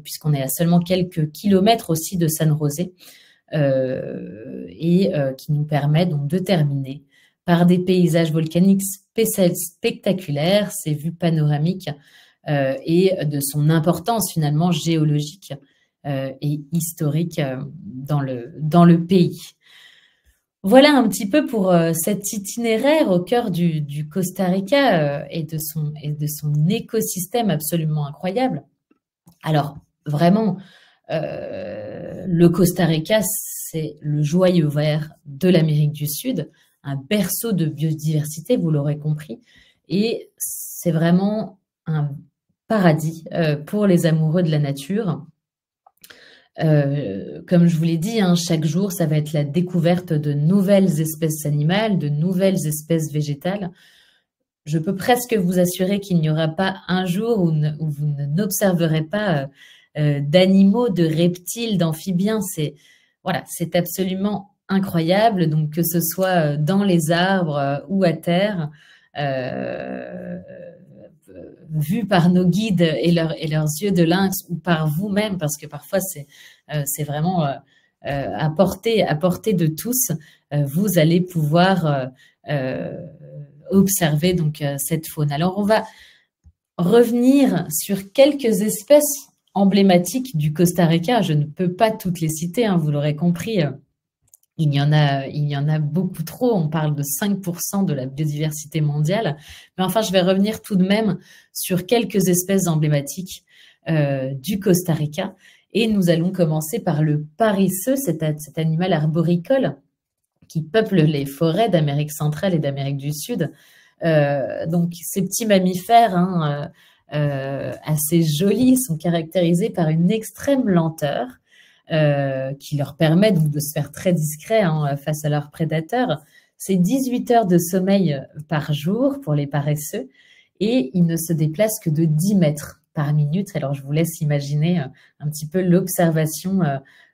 puisqu'on est à seulement quelques kilomètres aussi de San José, et qui nous permet donc de terminer par des paysages volcaniques spectaculaires, ces vues panoramiques, et de son importance finalement géologique et historique dans le pays. Voilà un petit peu pour cet itinéraire au cœur du Costa Rica, et de son écosystème absolument incroyable. Alors vraiment, le Costa Rica, c'est le joyau vert de l'Amérique du Sud, un berceau de biodiversité, vous l'aurez compris, et c'est vraiment un paradis pour les amoureux de la nature. Comme je vous l'ai dit, chaque jour, ça va être la découverte de nouvelles espèces animales, de nouvelles espèces végétales. je peux presque vous assurer qu'il n'y aura pas un jour où vous n'observerez pas d'animaux, de reptiles, d'amphibiens. Voilà, c'est absolument incroyable. Donc, que ce soit dans les arbres ou à terre, vu par nos guides et leurs yeux de lynx ou par vous-même, parce que parfois c'est vraiment à portée de tous, vous allez pouvoir observer donc cette faune. Alors, on va revenir sur quelques espèces emblématiques du Costa Rica. Je ne peux pas toutes les citer, hein, vous l'aurez compris. Il y en a beaucoup trop. On parle de 5% de la biodiversité mondiale. Mais enfin, je vais revenir tout de même sur quelques espèces emblématiques du Costa Rica. Et nous allons commencer par le paresseux, cet animal arboricole qui peuple les forêts d'Amérique centrale et d'Amérique du Sud. Donc, ces petits mammifères assez jolis sont caractérisés par une extrême lenteur qui leur permet donc de se faire très discrets face à leurs prédateurs. C'est 18 heures de sommeil par jour pour les paresseux et ils ne se déplacent que de 10 mètres par minute. Alors, je vous laisse imaginer un petit peu l'observation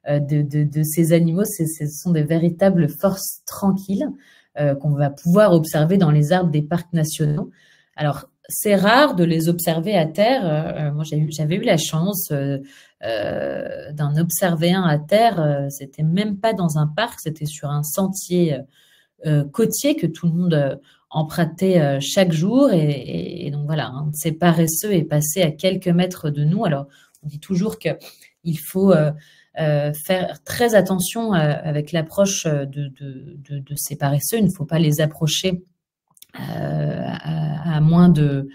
de ces animaux. Ce sont des véritables forces tranquilles qu'on va pouvoir observer dans les arbres des parcs nationaux. Alors, c'est rare de les observer à terre. Moi, j'avais eu la chance d'en observer un à terre. C'était même pas dans un parc, c'était sur un sentier côtier que tout le monde empruntait chaque jour. Et donc voilà, un de ces paresseux est passé à quelques mètres de nous. Alors, on dit toujours qu'il faut faire très attention avec l'approche de ces paresseux. Il ne faut pas les approcher à moins de,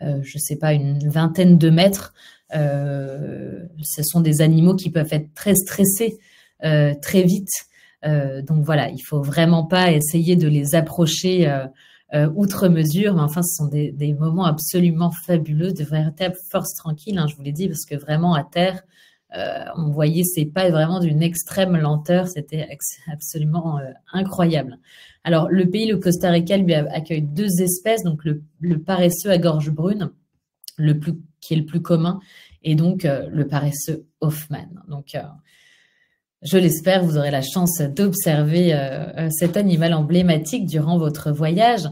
je sais pas, une vingtaine de mètres. Ce sont des animaux qui peuvent être très stressés très vite. Donc voilà, il faut vraiment pas essayer de les approcher outre mesure. Mais enfin, ce sont des moments absolument fabuleux, de véritables forces tranquilles, hein, je vous l'ai dit, parce que vraiment à terre, on voyait ces pas vraiment d'une extrême lenteur. C'était absolument incroyable. Alors, le pays, le Costa Rica, lui accueille 2 espèces, donc le paresseux à gorge brune, qui est le plus commun, et donc le paresseux Hoffmann. Donc, je l'espère, vous aurez la chance d'observer cet animal emblématique durant votre voyage.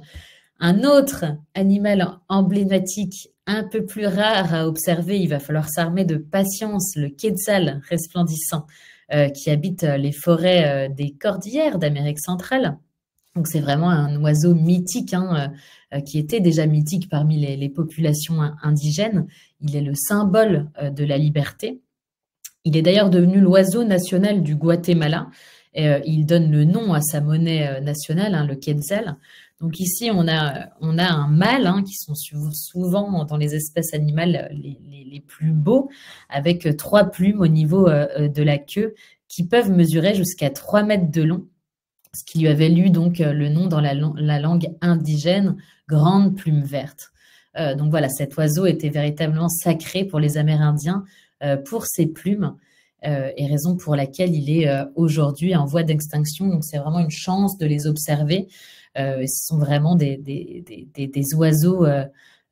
Un autre animal emblématique, un peu plus rare à observer, il va falloir s'armer de patience, le quetzal resplendissant, qui habite les forêts des cordillères d'Amérique centrale. Donc, c'est vraiment un oiseau mythique, qui était déjà mythique parmi les populations indigènes. Il est le symbole de la liberté. Il est d'ailleurs devenu l'oiseau national du Guatemala. Il donne le nom à sa monnaie nationale, le quetzal. Donc ici, on a un mâle, qui sont souvent dans les espèces animales les plus beaux, avec 3 plumes au niveau de la queue, qui peuvent mesurer jusqu'à 3 mètres de long, ce qui lui avait lu donc le nom dans la langue indigène, grande plume verte. Donc voilà, cet oiseau était véritablement sacré pour les Amérindiens pour ses plumes, et raison pour laquelle il est aujourd'hui en voie d'extinction. Donc c'est vraiment une chance de les observer. Ce sont vraiment des oiseaux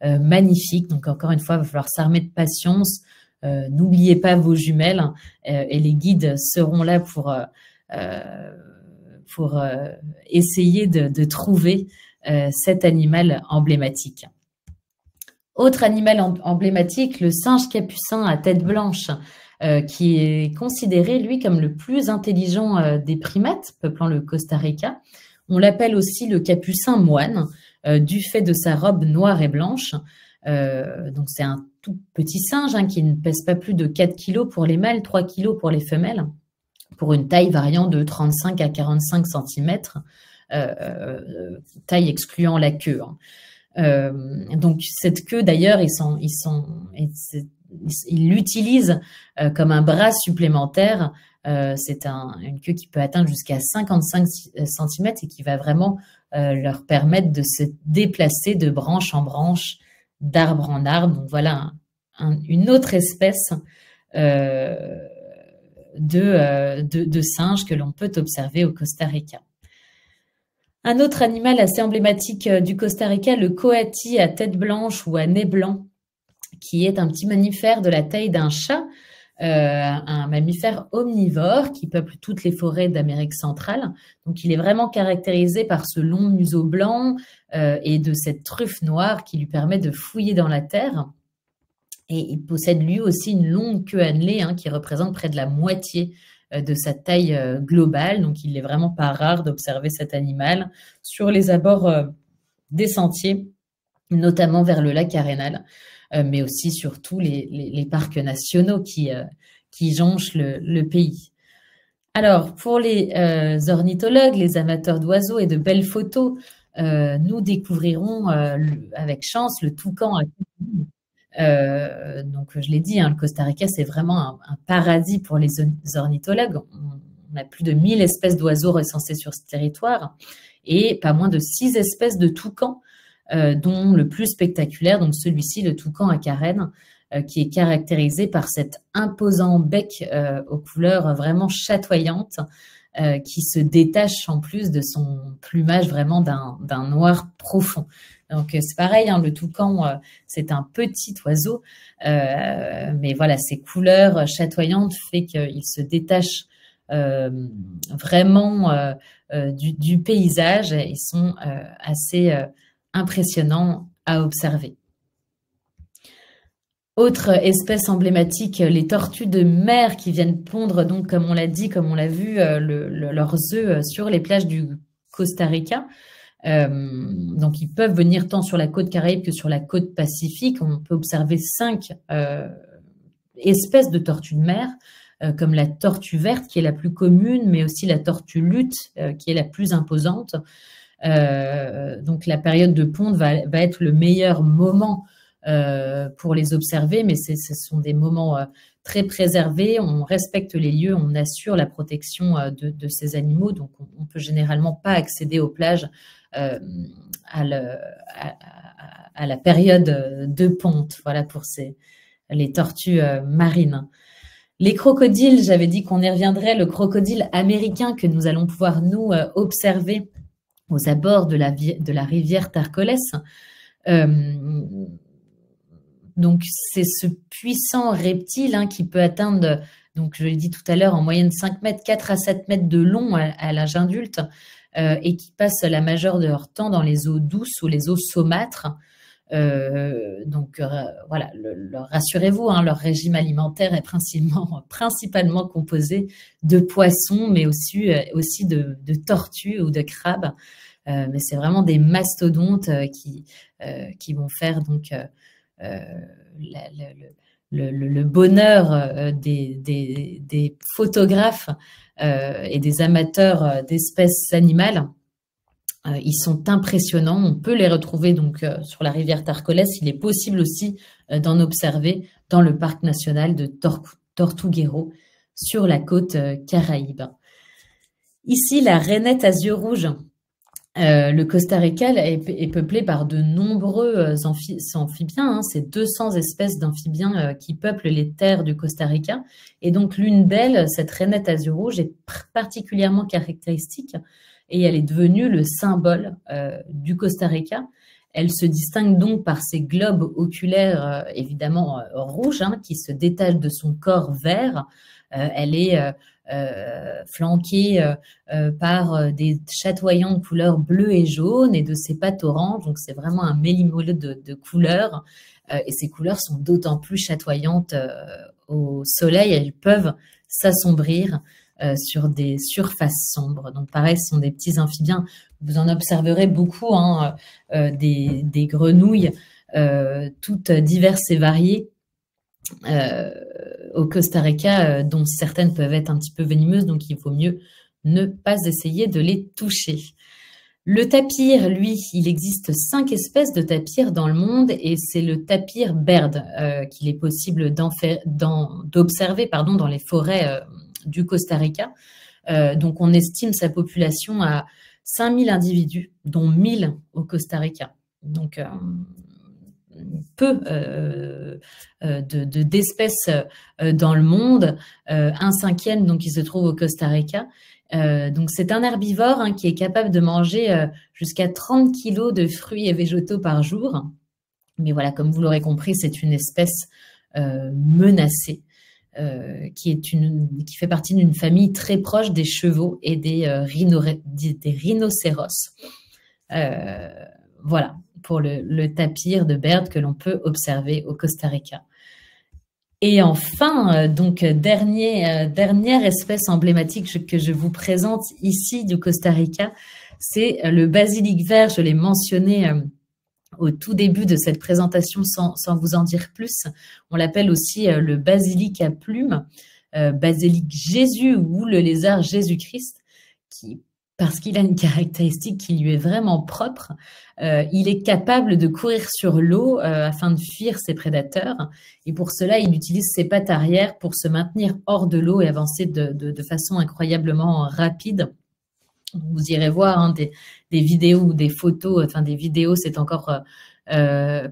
magnifiques. Donc encore une fois, il va falloir s'armer de patience. N'oubliez pas vos jumelles, et les guides seront là pour essayer de trouver cet animal emblématique. Autre animal emblématique, le singe capucin à tête blanche, qui est considéré, lui, comme le plus intelligent des primates peuplant le Costa Rica. On l'appelle aussi le capucin moine, du fait de sa robe noire et blanche. Donc, c'est un tout petit singe qui ne pèse pas plus de 4 kg pour les mâles, 3 kg pour les femelles, pour une taille variant de 35 à 45 cm, taille excluant la queue. Donc, cette queue, d'ailleurs, ils l'utilisent comme un bras supplémentaire. C'est une queue qui peut atteindre jusqu'à 55 cm et qui va vraiment leur permettre de se déplacer de branche en branche, d'arbre en arbre. Donc, voilà une autre espèce de singe que l'on peut observer au Costa Rica. Un autre animal assez emblématique du Costa Rica, le coati à tête blanche ou à nez blanc, qui est un petit mammifère de la taille d'un chat, un mammifère omnivore qui peuple toutes les forêts d'Amérique centrale. Donc, il est vraiment caractérisé par ce long museau blanc et de cette truffe noire qui lui permet de fouiller dans la terre. Et il possède lui aussi une longue queue annelée qui représente près de la moitié de sa taille globale. Donc, il n'est vraiment pas rare d'observer cet animal sur les abords des sentiers, notamment vers le lac Arenal, mais aussi sur tous les parcs nationaux qui jonchent le pays. Alors, pour les ornithologues, les amateurs d'oiseaux et de belles photos, nous découvrirons avec chance le toucan à donc, je l'ai dit, le Costa Rica, c'est vraiment un paradis pour les ornithologues. On a plus de 1000 espèces d'oiseaux recensées sur ce territoire et pas moins de 6 espèces de toucans, dont le plus spectaculaire, donc celui-ci, le toucan à carène, qui est caractérisé par cet imposant bec aux couleurs vraiment chatoyantes, qui se détache en plus de son plumage vraiment d'un noir profond. Donc, c'est pareil, le toucan, c'est un petit oiseau, mais voilà, ses couleurs chatoyantes fait qu'il se détache vraiment du paysage. Ils sont assez impressionnants à observer. Autre espèce emblématique, les tortues de mer qui viennent pondre, donc comme on l'a dit, comme on l'a vu, leurs œufs sur les plages du Costa Rica. Donc, ils peuvent venir tant sur la côte Caraïbe que sur la côte Pacifique. On peut observer 5 espèces de tortues de mer, comme la tortue verte, qui est la plus commune, mais aussi la tortue luth, qui est la plus imposante. Donc, la période de ponte va être le meilleur moment pour les observer, mais ce sont des moments très préservés. On respecte les lieux, on assure la protection de ces animaux, donc on peut généralement pas accéder aux plages à la période de ponte. Voilà pour les tortues marines. Les crocodiles, j'avais dit qu'on y reviendrait, le crocodile américain que nous allons pouvoir nous observer aux abords de la rivière Tarcoles. Donc, c'est ce puissant reptile qui peut atteindre, donc je l'ai dit tout à l'heure, en moyenne 5 mètres, 4 à 7 mètres de long à l'âge adulte, et qui passe la majeure de leur temps dans les eaux douces ou les eaux saumâtres. Donc, voilà, rassurez-vous, leur régime alimentaire est principalement composé de poissons, mais aussi de tortues ou de crabes. Mais c'est vraiment des mastodontes qui vont faire donc le bonheur des photographes et des amateurs d'espèces animales. Ils sont impressionnants. On peut les retrouver donc sur la rivière Tarcoles. Il est possible aussi d'en observer dans le parc national de Tortuguero sur la côte Caraïbe. Ici, la rainette à yeux rouges. Le Costa Rica est peuplé par de nombreux amphibiens. C'est 200 espèces d'amphibiens qui peuplent les terres du Costa Rica. Et donc, l'une d'elles, cette rainette à yeux rouges, est particulièrement caractéristique et elle est devenue le symbole du Costa Rica. Elle se distingue donc par ses globes oculaires, évidemment rouges, qui se détachent de son corps vert. Elle est flanquée par des chatoyantes couleurs bleues et jaunes et de ses pattes oranges. Donc, c'est vraiment un méli-mélo de couleurs. Et ces couleurs sont d'autant plus chatoyantes au soleil. Elles peuvent s'assombrir sur des surfaces sombres. Donc, pareil, ce sont des petits amphibiens. Vous en observerez beaucoup, des grenouilles, toutes diverses et variées, au Costa Rica, dont certaines peuvent être un petit peu venimeuses, donc il vaut mieux ne pas essayer de les toucher. Le tapir, lui, il existe 5 espèces de tapirs dans le monde et c'est le tapir Baird qu'il est possible d'observer dans les forêts du Costa Rica. Donc, on estime sa population à 5000 individus, dont 1000 au Costa Rica. Donc, peu d'espèces dans le monde, un cinquième donc qui se trouve au Costa Rica. Donc, c'est un herbivore hein, qui est capable de manger jusqu'à 30 kilos de fruits et végétaux par jour. Mais voilà, comme vous l'aurez compris, c'est une espèce menacée qui fait partie d'une famille très proche des chevaux et des rhinocéros. Voilà, pour le tapir de Baird que l'on peut observer au Costa Rica. Et enfin, donc dernière espèce emblématique que je vous présente ici du Costa Rica, c'est le basilic vert. Je l'ai mentionné au tout début de cette présentation sans vous en dire plus. On l'appelle aussi le basilic à plumes, basilic Jésus ou le lézard Jésus-Christ, parce qu'il a une caractéristique qui lui est vraiment propre. Il est capable de courir sur l'eau afin de fuir ses prédateurs. Et pour cela, il utilise ses pattes arrière pour se maintenir hors de l'eau et avancer de façon incroyablement rapide. Vous irez voir hein, des vidéos ou des photos. Enfin, des vidéos, c'est encore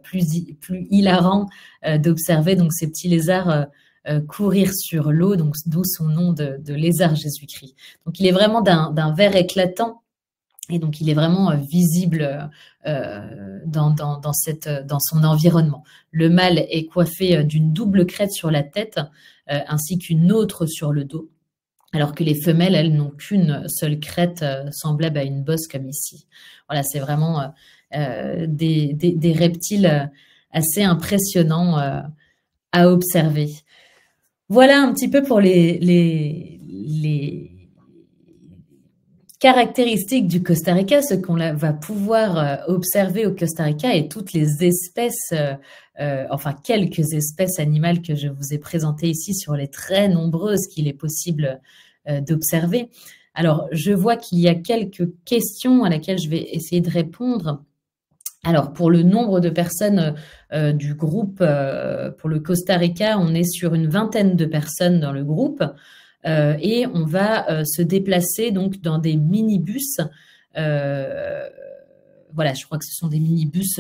plus hilarant d'observer donc ces petits lézards courir sur l'eau, donc d'où son nom de lézard Jésus-Christ. Donc, il est vraiment d'un vert éclatant et donc il est vraiment visible dans son environnement. Le mâle est coiffé d'une double crête sur la tête ainsi qu'une autre sur le dos, alors que les femelles, elles, n'ont qu'une seule crête semblable à une bosse comme ici. Voilà, c'est vraiment des reptiles assez impressionnants à observer. Voilà un petit peu pour les caractéristiques du Costa Rica, ce qu'on va pouvoir observer au Costa Rica et toutes les espèces, enfin quelques espèces animales que je vous ai présentées ici sur les très nombreuses qu'il est possible d'observer. Alors, je vois qu'il y a quelques questions à laquelle je vais essayer de répondre. Alors, pour le nombre de personnes du groupe, pour le Costa Rica, on est sur une vingtaine de personnes dans le groupe et on va se déplacer donc dans des minibus. Voilà, je crois que ce sont des minibus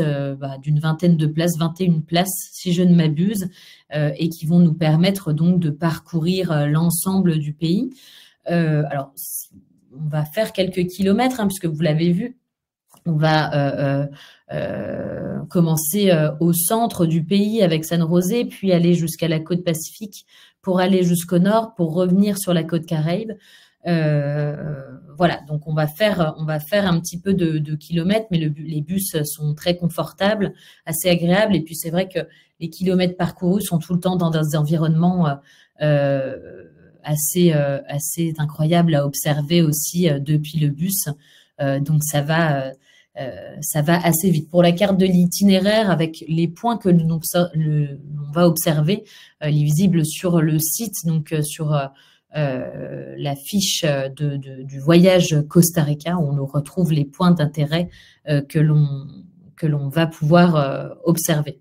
d'une vingtaine de places, 21 places, si je ne m'abuse, et qui vont nous permettre donc de parcourir l'ensemble du pays. Alors, on va faire quelques kilomètres, hein, puisque vous l'avez vu. On va commencer au centre du pays avec San José, puis aller jusqu'à la côte Pacifique pour aller jusqu'au nord, pour revenir sur la côte Caraïbe. Voilà, donc on va faire un petit peu de kilomètres, mais les bus sont très confortables, assez agréables. Et puis c'est vrai que les kilomètres parcourus sont tout le temps dans des environnements assez incroyables à observer aussi depuis le bus. Donc ça va assez vite. Pour la carte de l'itinéraire, avec les points que l'on va observer, il est visible sur le site, donc sur la fiche du voyage Costa Rica, où on retrouve les points d'intérêt que l'on va pouvoir observer.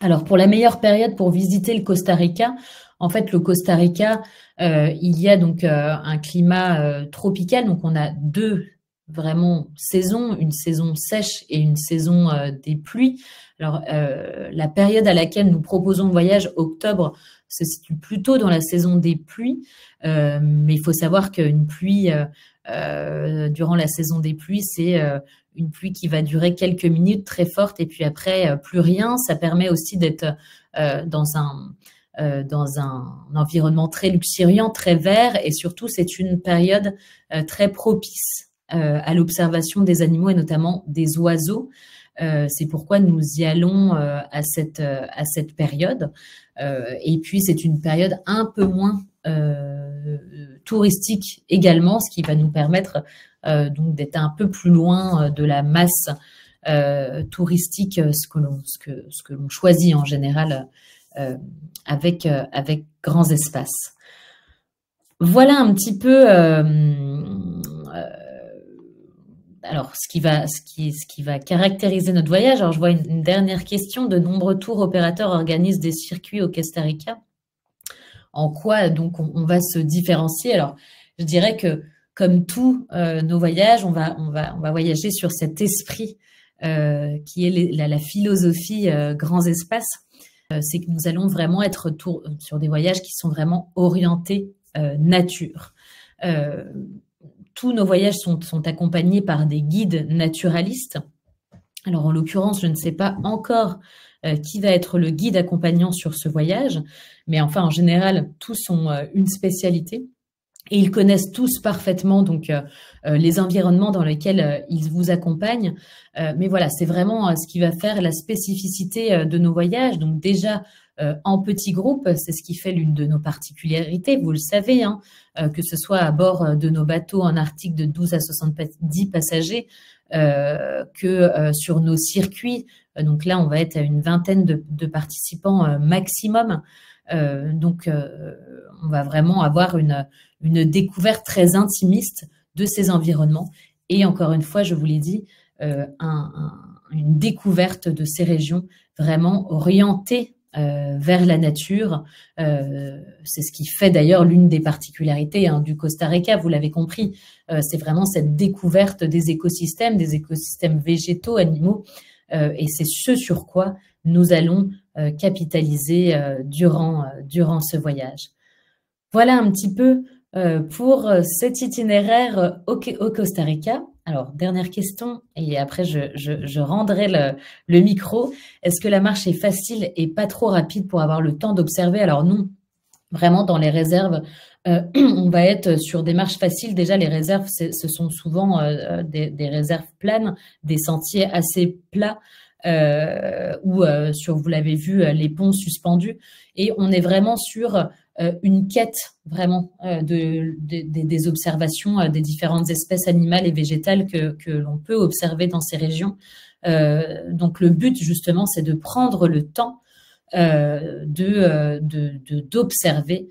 Alors, pour la meilleure période pour visiter le Costa Rica, en fait, le Costa Rica, il y a donc un climat tropical, donc on a deux vraiment saison, une saison sèche et une saison des pluies. Alors, la période à laquelle nous proposons le voyage, octobre, se situe plutôt dans la saison des pluies, mais il faut savoir qu'une pluie, durant la saison des pluies, c'est une pluie qui va durer quelques minutes très forte et puis après, plus rien. Ça permet aussi d'être dans un environnement très luxuriant, très vert, et surtout, c'est une période très propice à l'observation des animaux et notamment des oiseaux. C'est pourquoi nous y allons à cette période. Et puis, c'est une période un peu moins touristique également, ce qui va nous permettre donc d'être un peu plus loin de la masse touristique, ce que l'on choisit en général avec grands espaces. Voilà un petit peu alors, ce qui va caractériser notre voyage. Alors, je vois une dernière question. De nombreux tours opérateurs organisent des circuits au Costa Rica. En quoi, donc, on va se différencier? Alors, je dirais que, comme tous nos voyages, on va voyager sur cet esprit qui est la philosophie grands espaces. C'est que nous allons vraiment être sur des voyages qui sont vraiment orientés nature. Tous nos voyages sont accompagnés par des guides naturalistes. Alors, en l'occurrence, je ne sais pas encore qui va être le guide accompagnant sur ce voyage, mais enfin, en général, tous ont une spécialité. Et ils connaissent tous parfaitement donc les environnements dans lesquels ils vous accompagnent. Mais voilà, c'est vraiment ce qui va faire la spécificité de nos voyages. Donc déjà, en petits groupes, c'est ce qui fait l'une de nos particularités, vous le savez, hein, que ce soit à bord de nos bateaux en Arctique de 12 à 70 passagers, que sur nos circuits. Donc là, on va être à une vingtaine de participants maximum. Donc, on va vraiment avoir une découverte très intimiste de ces environnements. Et encore une fois, je vous l'ai dit, une découverte de ces régions vraiment orientées vers la nature. C'est ce qui fait d'ailleurs l'une des particularités du Costa Rica, vous l'avez compris. C'est vraiment cette découverte des écosystèmes végétaux, animaux. Et c'est ce sur quoi nous allons capitaliser durant ce voyage. Voilà un petit peu pour cet itinéraire au Costa Rica. Alors, dernière question, et après je rendrai le micro. Est-ce que la marche est facile et pas trop rapide pour avoir le temps d'observer? Alors non, vraiment dans les réserves, on va être sur des marches faciles. Déjà, les réserves, ce sont souvent des réserves planes, des sentiers assez plats, ou sur, vous l'avez vu, les ponts suspendus. Et on est vraiment sur une quête vraiment des observations des différentes espèces animales et végétales que l'on peut observer dans ces régions. Donc le but justement, c'est de prendre le temps d'observer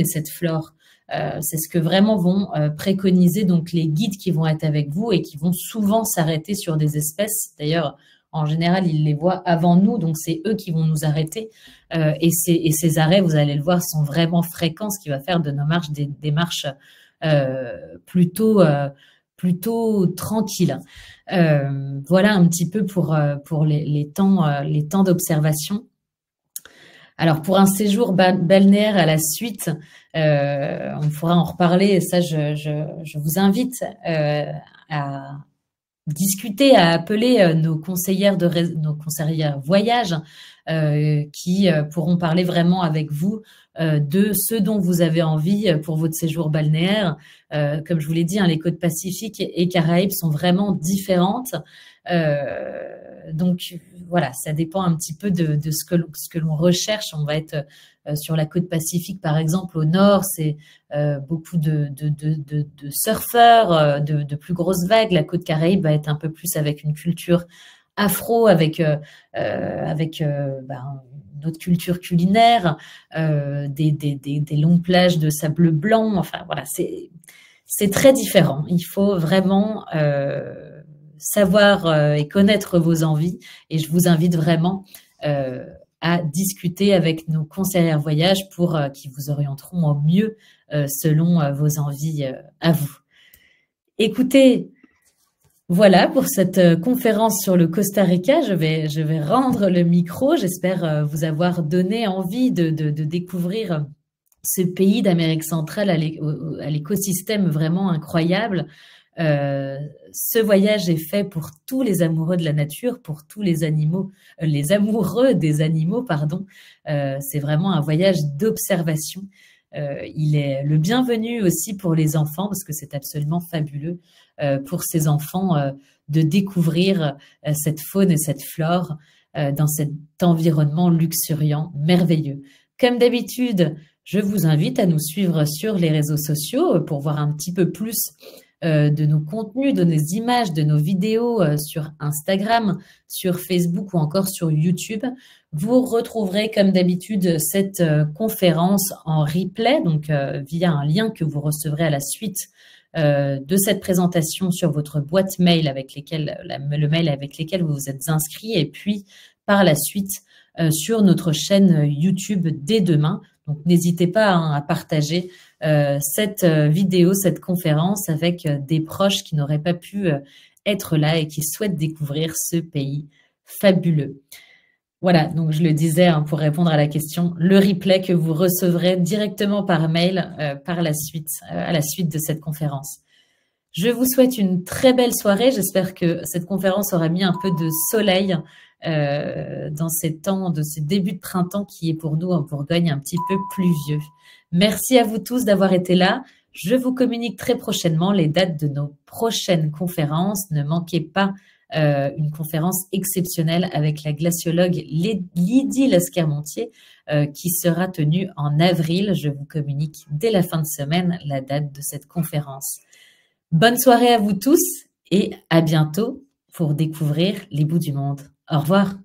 cette flore. C'est ce que vraiment vont préconiser donc les guides qui vont être avec vous et qui vont souvent s'arrêter sur des espèces. D'ailleurs, en général, ils les voient avant nous, donc c'est eux qui vont nous arrêter. Et ces arrêts, vous allez le voir, sont vraiment fréquents, ce qui va faire de nos marches des marches plutôt tranquilles. Voilà un petit peu pour les temps d'observation. Alors, pour un séjour balnéaire à la suite, on pourra en reparler, et ça, je vous invite à discuter, à appeler nos conseillères voyage qui pourront parler vraiment avec vous de ce dont vous avez envie pour votre séjour balnéaire. Comme je vous l'ai dit, les côtes Pacifiques et Caraïbes sont vraiment différentes. Donc voilà, ça dépend un petit peu de ce que l'on recherche. On va être sur la côte Pacifique, par exemple, au nord, c'est beaucoup de surfeurs, de plus grosses vagues. La côte Caraïbe va être un peu plus avec une culture afro, avec notre culture culinaire, des longues plages de sable blanc. Enfin voilà, c'est très différent. Il faut vraiment savoir et connaître vos envies, et je vous invite vraiment à discuter avec nos conseillères voyage pour qui vous orienteront au mieux selon vos envies à vous. Écoutez, voilà pour cette conférence sur le Costa Rica. Je vais rendre le micro. J'espère vous avoir donné envie de découvrir ce pays d'Amérique centrale à l'écosystème vraiment incroyable. Ce voyage est fait pour tous les amoureux de la nature, pour tous les animaux, les amoureux des animaux, pardon. C'est vraiment un voyage d'observation. Il est le bienvenu aussi pour les enfants, parce que c'est absolument fabuleux pour ces enfants de découvrir cette faune et cette flore dans cet environnement luxuriant, merveilleux. Comme d'habitude, je vous invite à nous suivre sur les réseaux sociaux pour voir un petit peu plus de nos contenus, de nos images, de nos vidéos sur Instagram, sur Facebook ou encore sur YouTube. Vous retrouverez comme d'habitude cette conférence en replay, donc via un lien que vous recevrez à la suite de cette présentation sur votre boîte mail le mail avec lequel vous vous êtes inscrit, et puis par la suite sur notre chaîne YouTube dès demain. Donc n'hésitez pas à partager cette vidéo, cette conférence avec des proches qui n'auraient pas pu être là et qui souhaitent découvrir ce pays fabuleux. Voilà, donc je le disais hein, pour répondre à la question, le replay que vous recevrez directement par mail par la suite, à la suite de cette conférence. Je vous souhaite une très belle soirée. J'espère que cette conférence aura mis un peu de soleil dans ces temps, de ce début de printemps qui est pour nous en Bourgogne un petit peu pluvieux. Merci à vous tous d'avoir été là. Je vous communique très prochainement les dates de nos prochaines conférences. Ne manquez pas une conférence exceptionnelle avec la glaciologue Lydie Lascarmontier qui sera tenue en avril. Je vous communique dès la fin de semaine la date de cette conférence. Bonne soirée à vous tous et à bientôt pour découvrir les bouts du monde. Au revoir.